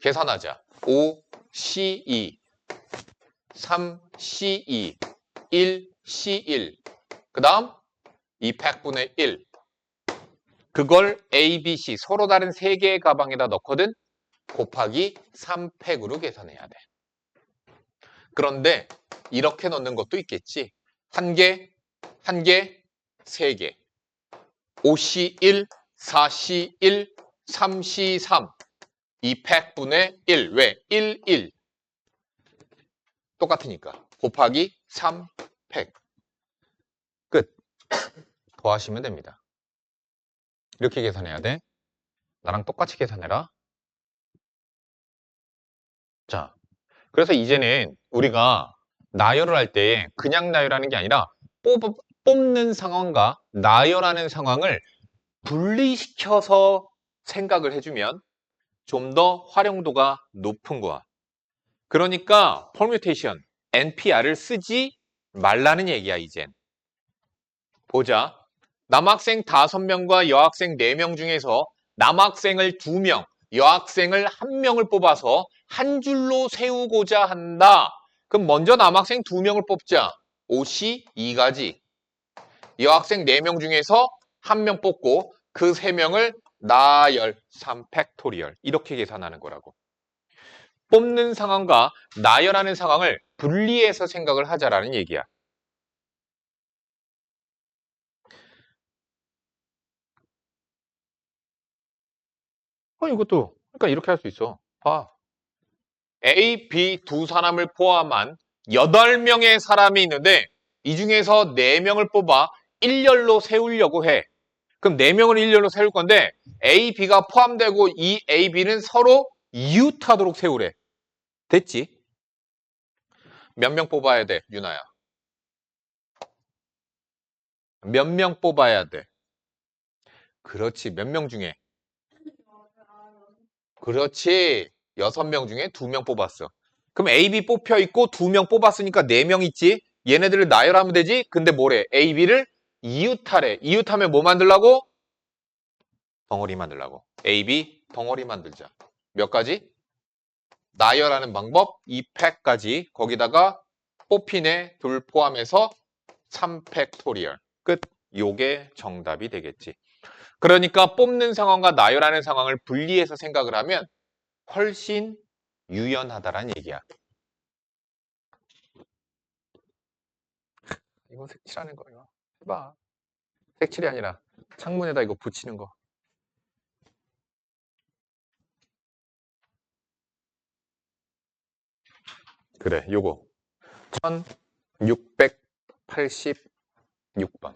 계산하자. 5C2, 3C2, 1C1, 그 다음 2팩분의 1. 그걸 A, B, C 서로 다른 3개의 가방에다 넣거든. 곱하기 3팩으로 계산해야 돼. 그런데 이렇게 넣는 것도 있겠지. 1개, 1개, 3개. 5C1, 4C1, 3C3, 2팩분의 1. 왜? 1, 1. 똑같으니까. 곱하기 3팩. 끝. 더하시면 됩니다. 이렇게 계산해야 돼. 나랑 똑같이 계산해라. 자, 그래서 이제는 우리가 나열을 할 때 그냥 나열하는 게 아니라 뽑는 상황과 나열하는 상황을 분리시켜서 생각을 해주면 좀 더 활용도가 높은 거야. 그러니까 퍼뮤테이션, NPR을 쓰지 말라는 얘기야, 이젠. 보자. 남학생 5명과 여학생 4명 중에서 남학생을 2명, 여학생을 1명을 뽑아서 한 줄로 세우고자 한다. 그럼 먼저 남학생 2명을 뽑자. 5시 2가지. 여학생 4명 중에서 1명 뽑고 그 3명을 나열 3팩토리얼 이렇게 계산하는 거라고. 뽑는 상황과 나열하는 상황을 분리해서 생각을 하자라는 얘기야. 이것도 그러니까 이렇게 할 수 있어. 봐. A, B 두 사람을 포함한 8명의 사람이 있는데 이 중에서 4명을 뽑아 일렬로 세우려고 해. 그럼 4명을 일렬로 세울 건데 A, B가 포함되고 이 A, B는 서로 이웃하도록 세우래. 됐지? 몇 명 뽑아야 돼, 유나야? 몇 명 뽑아야 돼? 그렇지, 몇 명 중에? 그렇지, 6명 중에 2명 뽑았어. 그럼 A, B 뽑혀 있고 2명 뽑았으니까 4명 있지? 얘네들을 나열하면 되지? 근데 뭐래? A, B를 이웃하래. 이웃하면 뭐 만들라고? 덩어리 만들라고. A, B 덩어리 만들자. 몇 가지? 나열하는 방법 2팩까지 거기다가 뽑힌 둘 포함해서 3팩토리얼. 끝. 요게 정답이 되겠지. 그러니까 뽑는 상황과 나열하는 상황을 분리해서 생각을 하면 훨씬 유연하다라는 얘기야. 이건 색칠하는 거예요. 해봐. 색칠이 아니라 창문에다 이거 붙이는 거. 그래, 요거. 1686번.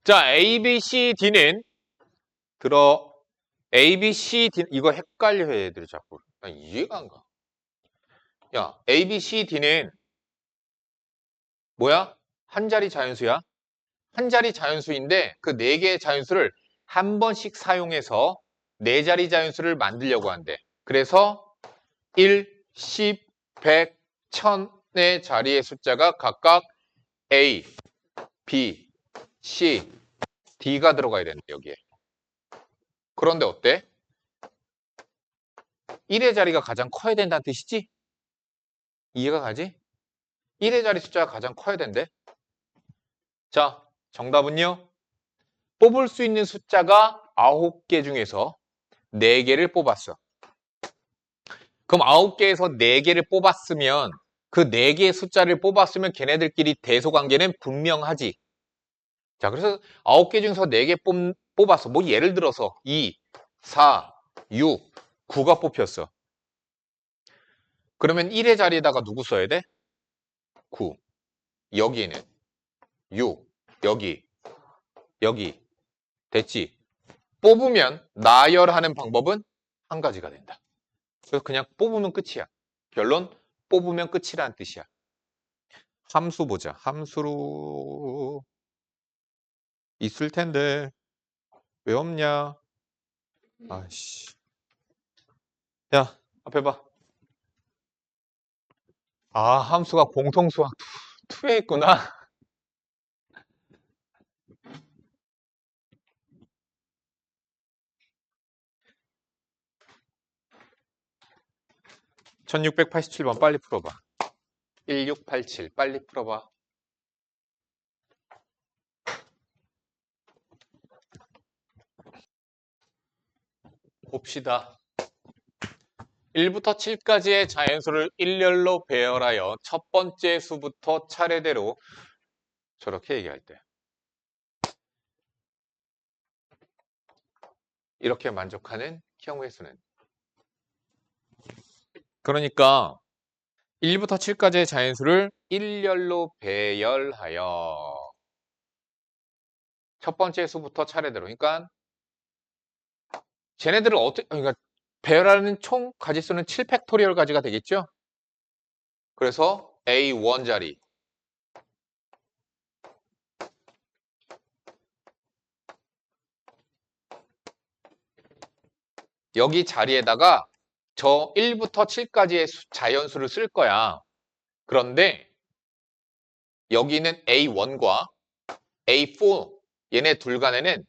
자, A, B, C, D는 들어 A, B, C, D 이거 헷갈려 해 애들이 자꾸. 난 이해가 안 가. 야, A, B, C, D는 뭐야? 한 자리 자연수야? 한 자리 자연수인데 그 4개의 자연수를 한 번씩 사용해서 4자리 자연수를 만들려고 한대. 그래서 1, 10, 100, 1000의 자리의 숫자가 각각 A, B, C, D가 들어가야 되는데 여기에. 그런데 어때? 1의 자리가 가장 커야 된다는 뜻이지? 이해가 가지? 1의 자리 숫자가 가장 커야 된대. 자, 정답은요. 뽑을 수 있는 숫자가 9개 중에서 4개를 뽑았어. 그럼 9개에서 4개를 뽑았으면 그 4개의 숫자를 뽑았으면 걔네들끼리 대소관계는 분명하지. 자, 그래서 9개 중에서 4개 뽑았어. 뭐 예를 들어서 2, 4, 6, 9가 뽑혔어. 그러면 1의 자리에다가 누구 써야 돼? 9. 여기에는 6. 여기. 됐지? 뽑으면 나열하는 방법은 한 가지가 된다. 그래서 그냥 뽑으면 끝이야. 결론 뽑으면 끝이라는 뜻이야. 함수 보자. 함수로 있을 텐데 왜 없냐? 아이씨. 야, 앞에 봐. 아, 함수가 공통수학 2에 있구나. 1687번 빨리 풀어봐. 1687 빨리 풀어봐. 봅시다. 1부터 7까지의 자연수를 일렬로 배열하여 첫 번째 수부터 차례대로 저렇게 얘기할 때 이렇게 만족하는 경우의 수는 그러니까 1부터 7까지의 자연수를 일렬로 배열하여 첫 번째 수부터 차례대로 그러니까 쟤네들을 어떻게 그러니까 배열하는 총 가지수는 7팩토리얼 가지가 되겠죠? 그래서 A1 자리 여기 자리에다가 저 1부터 7까지의 자연수를 쓸 거야. 그런데 여기는 A1과 A4 얘네 둘 간에는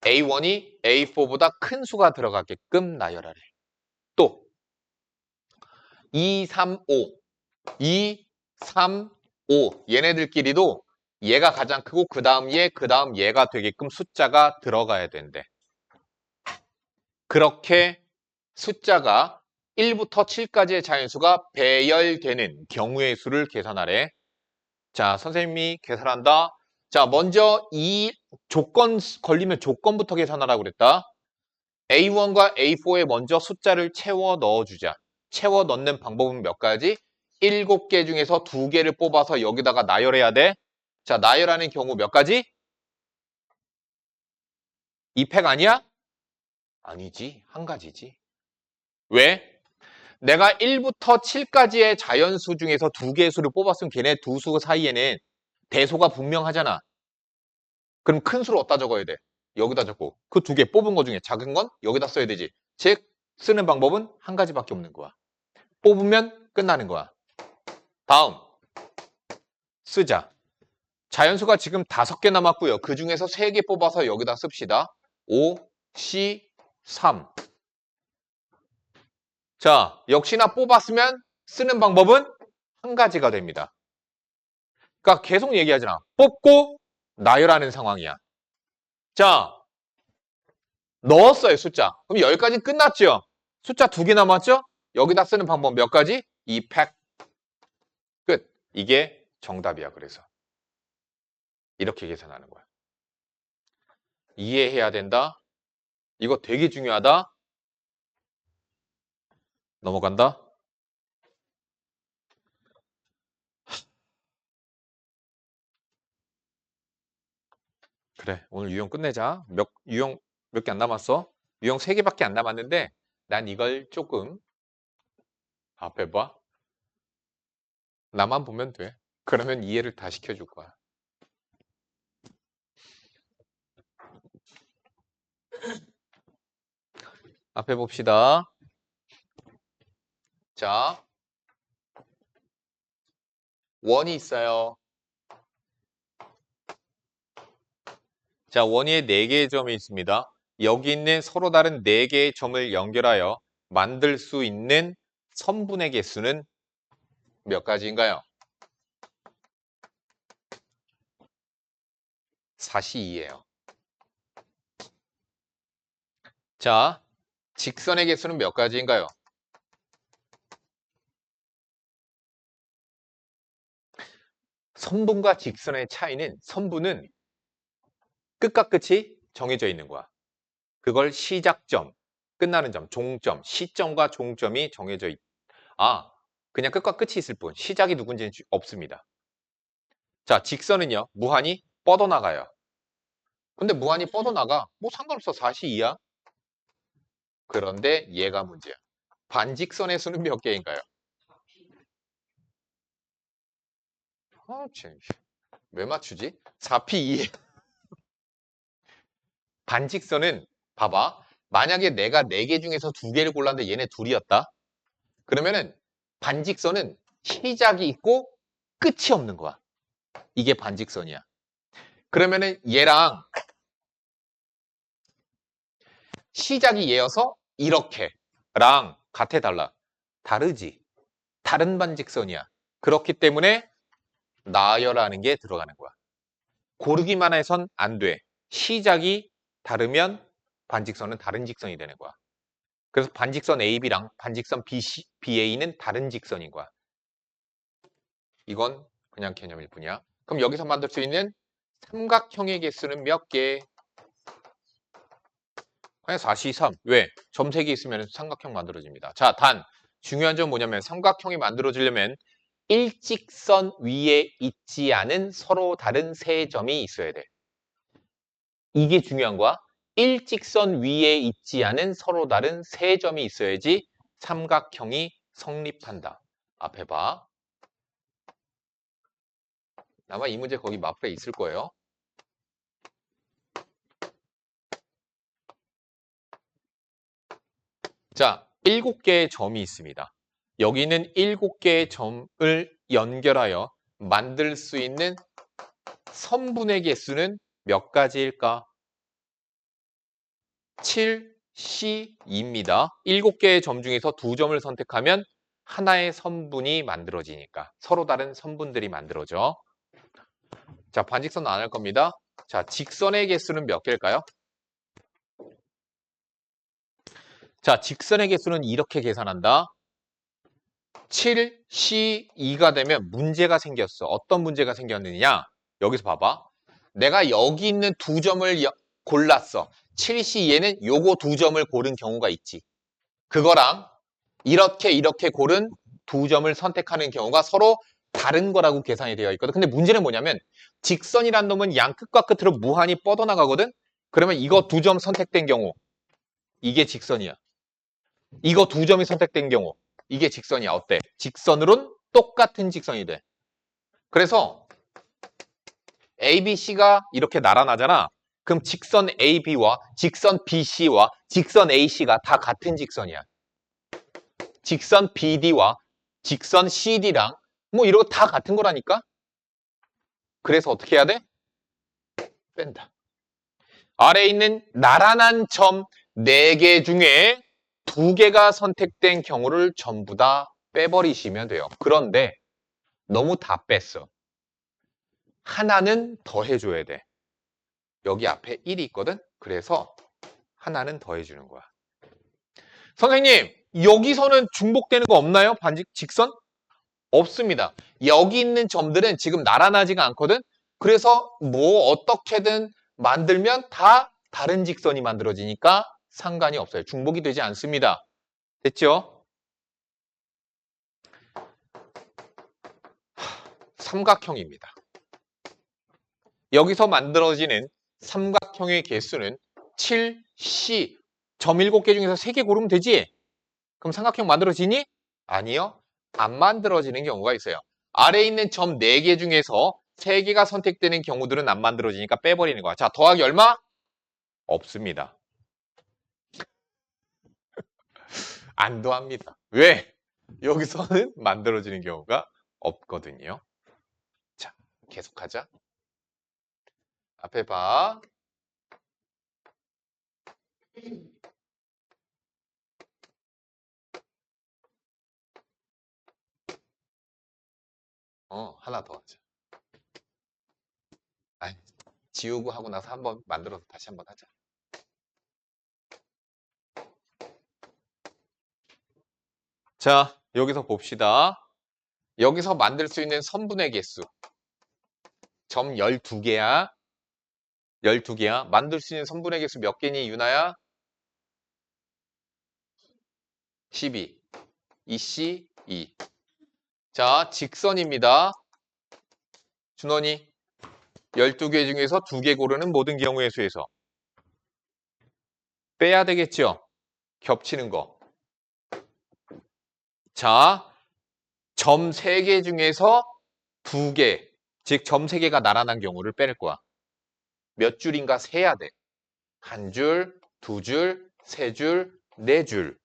A1이 A4보다 큰 수가 들어가게끔 나열하래. 또 2, 3, 5 2, 3, 5 얘네들끼리도 얘가 가장 크고 그 다음 얘, 그 다음 얘가 되게끔 숫자가 들어가야 된대. 그렇게 숫자가 1부터 7까지의 자연수가 배열되는 경우의 수를 계산하래. 자, 선생님이 계산한다. 자, 먼저 이 조건 걸리면 조건부터 계산하라고 그랬다. A1과 A4에 먼저 숫자를 채워 넣어주자. 채워 넣는 방법은 몇 가지? 7개 중에서 2개를 뽑아서 여기다가 나열해야 돼. 자, 나열하는 경우 몇 가지? 2팩 아니야? 아니지. 한 가지지. 왜? 내가 1부터 7까지의 자연수 중에서 두 개의 수를 뽑았으면 걔네 두 수 사이에는 대소가 분명하잖아. 그럼 큰 수를 어디다 적어야 돼? 여기다 적고 그 두 개 뽑은 거 중에 작은 건 여기다 써야 되지. 즉 쓰는 방법은 한 가지밖에 없는 거야. 뽑으면 끝나는 거야. 다음 쓰자. 자연수가 지금 5개 남았고요. 그 중에서 3개 뽑아서 여기다 씁시다. 5, C, 3. 자, 역시나 뽑았으면 쓰는 방법은 한 가지가 됩니다. 그러니까 계속 얘기하잖아. 뽑고 나열하는 상황이야. 자, 넣었어요, 숫자. 그럼 여기까지 끝났죠? 숫자 2개 남았죠? 여기다 쓰는 방법 몇 가지? 2팩. 끝. 이게 정답이야, 그래서. 이렇게 계산하는 거야. 이해해야 된다. 이거 되게 중요하다. 넘어간다. 그래, 오늘 유형 끝내자. 유형 몇 개 안 남았어? 유형 3개밖에 안 남았는데 난 이걸 조금 앞에 봐. 나만 보면 돼. 그러면 이해를 다 시켜줄 거야. 앞에 봅시다. 자, 원이 있어요. 자, 원위에 4개의 점이 있습니다. 여기 있는 서로 다른 4개의 점을 연결하여 만들 수 있는 선분의 개수는 몇 가지인가요? 42예요. 자, 직선의 개수는 몇 가지인가요? 선분과 직선의 차이는 선분은 끝과 끝이 정해져 있는 거야. 그걸 시작점, 끝나는 점, 종점, 시점과 종점이 정해져 그냥 끝과 끝이 있을 뿐 시작이 누군지는 없습니다. 자, 직선은요. 무한히 뻗어나가요. 근데 무한히 뻗어나가. 뭐 상관없어. 42야. 그런데 얘가 문제야. 반직선의 수는 몇 개인가요? 왜 맞추지? 4P 2. 반직선은 봐봐. 만약에 내가 4개 중에서 2개를 골랐는데 얘네 둘이었다. 그러면은 반직선은 시작이 있고 끝이 없는 거야. 이게 반직선이야. 그러면은 얘랑 시작이 얘여서 이렇게랑 같아 달라. 다르지. 다른 반직선이야. 그렇기 때문에 나열하는 게 들어가는 거야. 고르기만 해선 안 돼. 시작이 다르면 반직선은 다른 직선이 되는 거야. 그래서 반직선 AB랑 반직선 BA는 다른 직선인 거야. 이건 그냥 개념일 뿐이야. 그럼 여기서 만들 수 있는 삼각형의 개수는 몇 개? 그냥 4C3. 왜? 점 3개 있으면 삼각형 만들어집니다. 자, 단 중요한 점은 뭐냐면 삼각형이 만들어지려면 일직선 위에 있지 않은 서로 다른 세 점이 있어야 돼. 이게 중요한 거야. 일직선 위에 있지 않은 서로 다른 세 점이 있어야지 삼각형이 성립한다. 앞에 봐. 아마 이 문제 거기 마플에 있을 거예요. 자, 7개의 점이 있습니다. 여기는 7개의 점을 연결하여 만들 수 있는 선분의 개수는 몇 가지일까? 7, C, 2입니다. 7개의 점 중에서 2점을 선택하면 하나의 선분이 만들어지니까 서로 다른 선분들이 만들어져. 자, 반직선 안 할 겁니다. 자, 직선의 개수는 몇 개일까요? 자, 직선의 개수는 이렇게 계산한다. 7, C, 2가 되면 문제가 생겼어. 어떤 문제가 생겼느냐? 여기서 봐봐. 내가 여기 있는 2점을 골랐어. 7C 얘는 요거 2점을 고른 경우가 있지. 그거랑 이렇게 고른 2점을 선택하는 경우가 서로 다른 거라고 계산이 되어 있거든. 근데 문제는 뭐냐면 직선이란 놈은 양 끝과 끝으로 무한히 뻗어나가거든. 그러면 이거 두 점 선택된 경우 이게 직선이야. 이거 두 점이 선택된 경우 이게 직선이야. 어때? 직선으론 똑같은 직선이 돼. 그래서 A, B, C가 이렇게 나란하잖아. 그럼 직선 AB와 직선 BC와 직선 AC가 다 같은 직선이야. 직선 BD와 직선 CD랑 뭐 이런 거 다 같은 거라니까? 그래서 어떻게 해야 돼? 뺀다. 아래에 있는 나란한 점 4개 중에 2개가 선택된 경우를 전부 다 빼버리시면 돼요. 그런데 너무 다 뺐어. 하나는 더 해줘야 돼. 여기 앞에 1이 있거든? 그래서 하나는 더 해주는 거야. 선생님, 여기서는 중복되는 거 없나요? 반직 직선? 없습니다. 여기 있는 점들은 지금 나란하지가 않거든? 그래서 뭐 어떻게든 만들면 다 다른 직선이 만들어지니까 상관이 없어요. 중복이 되지 않습니다. 됐죠? 삼각형입니다. 여기서 만들어지는 삼각형의 개수는 7, C, 점 7개 중에서 3개 고르면 되지? 그럼 삼각형 만들어지니? 아니요. 안 만들어지는 경우가 있어요. 아래에 있는 점 4개 중에서 3개가 선택되는 경우들은 안 만들어지니까 빼버리는 거야. 자, 더하기 얼마? 없습니다. 안 더합니다. 왜? 여기서는 만들어지는 경우가 없거든요. 자, 계속하자. 앞에 봐. 하나 더 하자. 아니, 지우고 하고 나서 한번 만들어서 다시 한번 하자. 자, 여기서 봅시다. 여기서 만들 수 있는 선분의 개수. 점 12개야. 12개야. 만들 수 있는 선분의 개수 몇 개니, 유나야? 12. 2C, 2. 자, 직선입니다. 준원이 12개 중에서 2개 고르는 모든 경우의 수에서 빼야 되겠죠? 겹치는 거. 자, 점 3개 중에서 2개, 즉 점 3개가 나란한 경우를 빼낼 거야. 몇 줄인가 세야 돼. 한 줄, 2줄, 3줄, 4줄,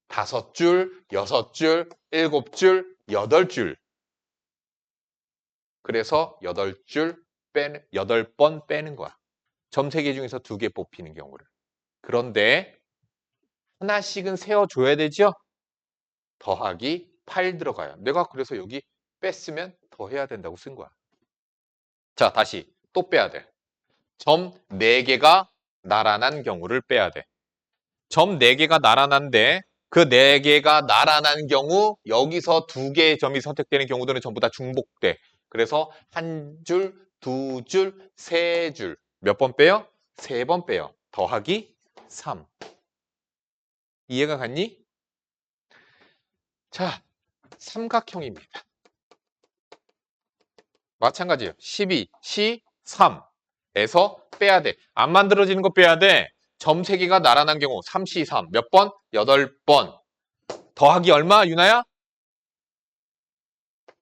5줄, 6줄, 7줄, 8줄. 그래서 8번 빼는 거야. 점 3개 중에서 2개 뽑히는 경우를. 그런데 하나씩은 세워줘야 되죠? 더하기 8 들어가요. 내가 그래서 여기 뺐으면 더 해야 된다고 쓴 거야. 자, 다시 또 빼야 돼. 점 4개가 나란한 경우를 빼야 돼. 점 4개가 나란한데 그 4개가 나란한 경우 여기서 2개의 점이 선택되는 경우들은 전부 다 중복돼. 그래서 한 줄, 2줄, 3줄. 몇 번 빼요? 3번 빼요. 더하기 3. 이해가 갔니? 자, 삼각형입니다. 마찬가지예요. 12, C, 3에서 빼야 돼. 안 만들어지는 거 빼야 돼. 점 3개가 나란한 경우 3C, 3. 몇 번? 8번. 더하기 얼마, 유나야?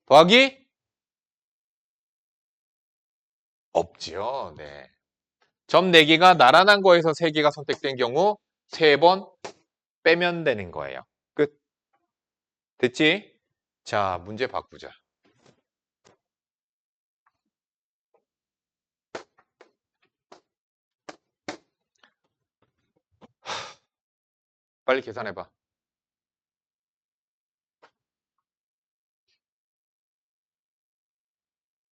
더하기? 없지요. 네. 점 4개가 나란한 거에서 3개가 선택된 경우 3번 빼면 되는 거예요. 끝. 됐지? 자, 문제 바꾸자. 빨리 계산해봐.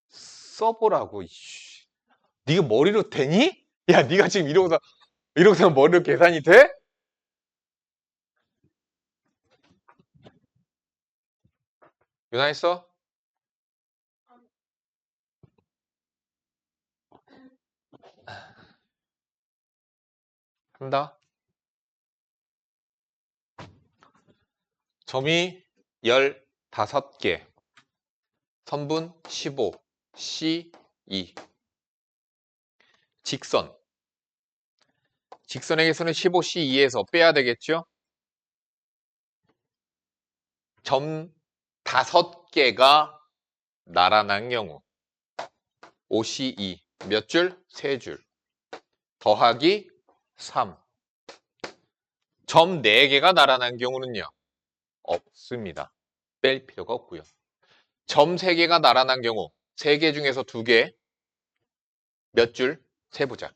써보라고. 이씨. 네가 머리로 되니? 야, 네가 지금 이러고서 머리로 계산이 돼? 유나 했어? 한다. 점이 15개. 선분 15. C 2. 직선 직선의 개수는 15C2에서 빼야 되겠죠? 점 5개가 나란한 경우 5C2 몇 줄? 3줄 더하기 3 점 4개가 나란한 경우는요? 없습니다. 뺄 필요가 없고요. 점 3개가 나란한 경우 3개 중에서 2개 몇 줄? 세보자.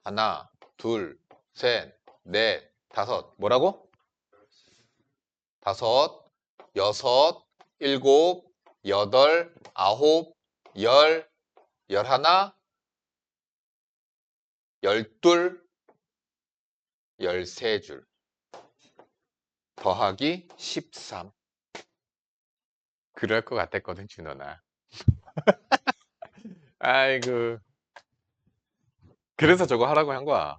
하나, 둘, 셋, 넷, 다섯. 뭐라고? 다섯, 여섯, 일곱, 여덟, 아홉, 열, 열하나, 열둘, 열세 줄. 더하기 13. 그럴 것 같았거든, 준호나. 아이고. 그래서 저거 하라고 한 거야.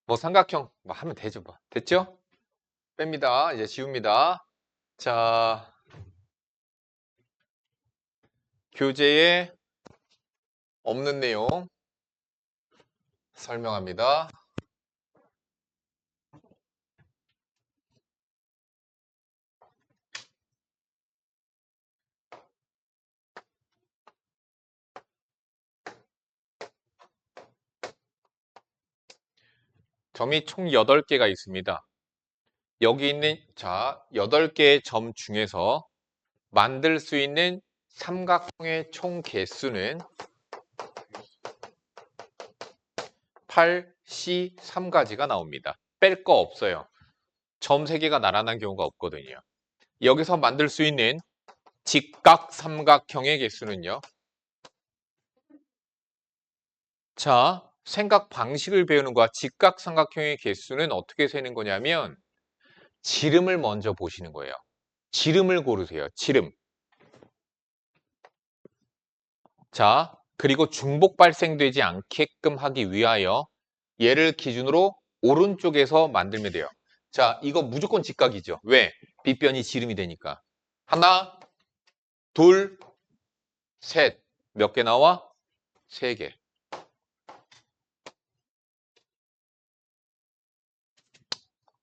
뭐 삼각형 뭐 하면 되죠, 뭐. 됐죠? 뺍니다. 이제 지웁니다. 자, 교재에 없는 내용 설명합니다. 점이 총 8개가 있습니다. 여기 있는, 자, 8개의 점 중에서 만들 수 있는 삼각형의 총 개수는 8C3가지가 나옵니다. 뺄 거 없어요. 점 3개가 나란한 경우가 없거든요. 여기서 만들 수 있는 직각 삼각형의 개수는요. 자, 생각 방식을 배우는 거와 직각 삼각형의 개수는 어떻게 세는 거냐면 지름을 먼저 보시는 거예요. 지름을 고르세요. 지름. 자, 그리고 중복 발생되지 않게끔 하기 위하여 얘를 기준으로 오른쪽에서 만들면 돼요. 자, 이거 무조건 직각이죠. 왜? 빗변이 지름이 되니까. 하나, 둘, 셋. 몇 개 나와? 3개.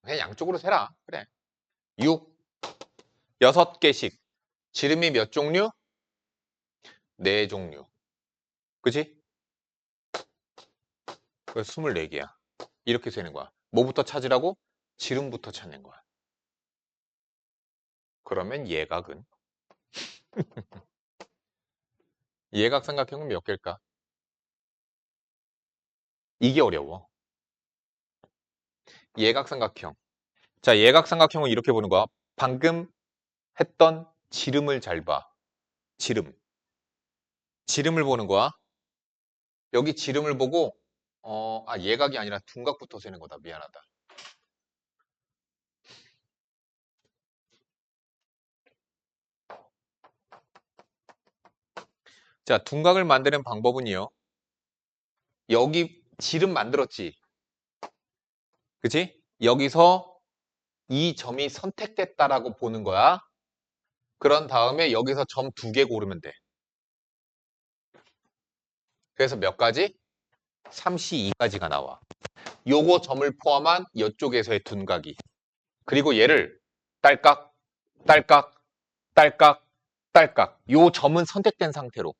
그냥 양쪽으로 세라. 그래. 6, 6개씩. 지름이 몇 종류? 4종류. 그지? 그래서 24개야. 이렇게 세는 거야. 뭐부터 찾으라고? 지름부터 찾는 거야. 그러면 예각은? 예각삼각형은 몇 개일까? 이게 어려워. 예각삼각형. 자, 예각삼각형은 이렇게 보는 거야. 방금 했던 지름을 잘 봐. 지름. 지름을 보는 거야. 여기 지름을 보고 예각이 아니라 둔각부터 세는 거다. 미안하다. 자, 둔각을 만드는 방법은요. 여기 지름 만들었지. 그치? 여기서 이 점이 선택됐다라고 보는 거야. 그런 다음에 여기서 점 2개 고르면 돼. 그래서 몇 가지? 3C2까지가 나와. 요거 점을 포함한 이쪽에서의 둔각이. 그리고 얘를 딸깍, 딸깍, 딸깍, 딸깍. 요 점은 선택된 상태로.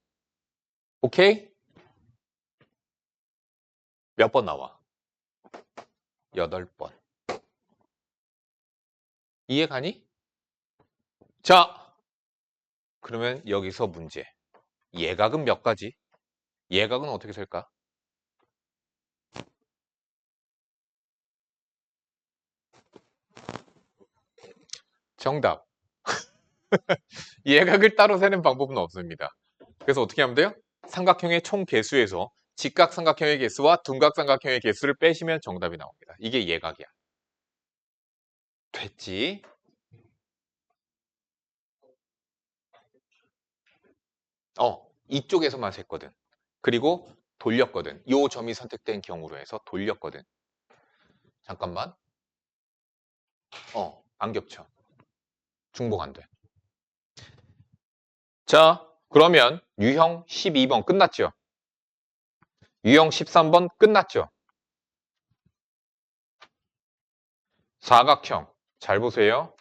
오케이? 몇 번 나와? 8번. 이해가니? 자, 그러면 여기서 문제. 예각은 몇 가지? 예각은 어떻게 쓸까? 정답. 예각을 따로 세는 방법은 없습니다. 그래서 어떻게 하면 돼요? 삼각형의 총 개수에서 직각삼각형의 개수와 둔각삼각형의 개수를 빼시면 정답이 나옵니다. 이게 예각이야. 됐지? 이쪽에서만 셌거든. 그리고 돌렸거든. 요 점이 선택된 경우로 해서 돌렸거든. 잠깐만. 안 겹쳐. 중복 안 돼. 자, 그러면 유형 12번 끝났죠? 유형 13번 끝났죠? 사각형. 잘 보세요.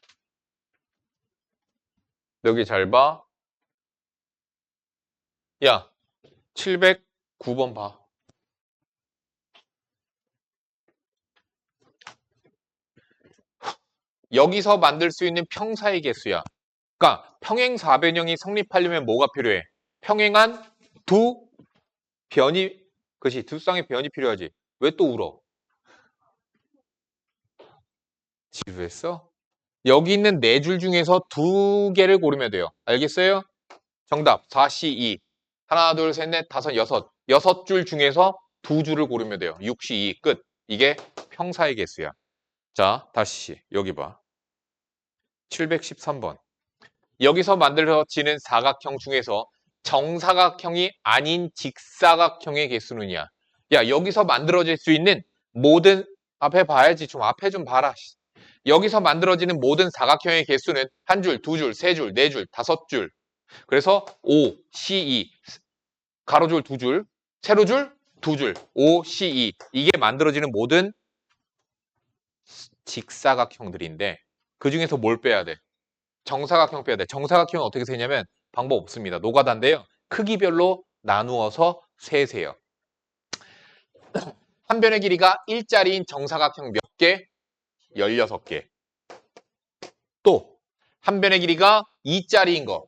여기 잘 봐. 야, 709번 봐. 여기서 만들 수 있는 평사의 개수야. 그러니까 평행사변형이 성립하려면 뭐가 필요해? 평행한 두 변이, 그렇지, 두 쌍의 변이 필요하지. 왜 또 울어? 지루했어? 여기 있는 네 줄 중에서 두 개를 고르면 돼요. 알겠어요? 정답 4C2. 하나, 둘, 셋, 넷, 다섯, 여섯. 여섯 줄 중에서 두 줄을 고르면 돼요. 6C2 끝. 이게 평사의 개수야. 자, 다시 여기 봐. 713번. 여기서 만들어지는 사각형 중에서 정사각형이 아닌 직사각형의 개수는이야. 야, 여기서 만들어질 수 있는 모든, 앞에 봐야지. 좀 앞에 좀 봐라. 여기서 만들어지는 모든 사각형의 개수는 한 줄, 두 줄, 세 줄, 네 줄, 다섯 줄. 그래서 5, C2, 가로줄 두 줄, 세로줄 두 줄, 5, C2. 이게 만들어지는 모든 직사각형들인데 그 중에서 뭘 빼야 돼? 정사각형 빼야 돼. 정사각형은 어떻게 세냐면 방법 없습니다. 노가다인데요. 크기별로 나누어서 세세요. 한 변의 길이가 1짜리인 정사각형 몇 개? 16개. 또 한 변의 길이가 2짜리인 거.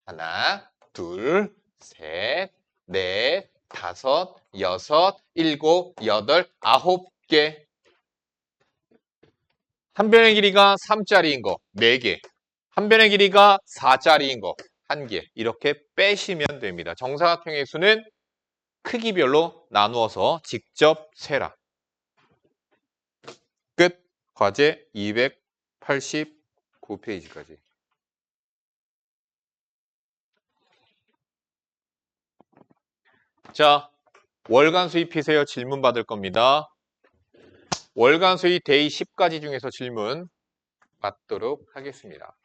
하나, 둘, 셋, 넷, 다섯, 여섯, 일곱, 여덟, 9개. 한 변의 길이가 3짜리인 거 4개. 한 변의 길이가 4짜리인 거 1개. 이렇게 빼시면 됩니다. 정사각형의 수는 크기별로 나누어서 직접 세라. 끝. 과제 289페이지까지. 자, 월간 수입 피세요. 질문 받을 겁니다. 월간 수입 데이 10가지 중에서 질문 받도록 하겠습니다.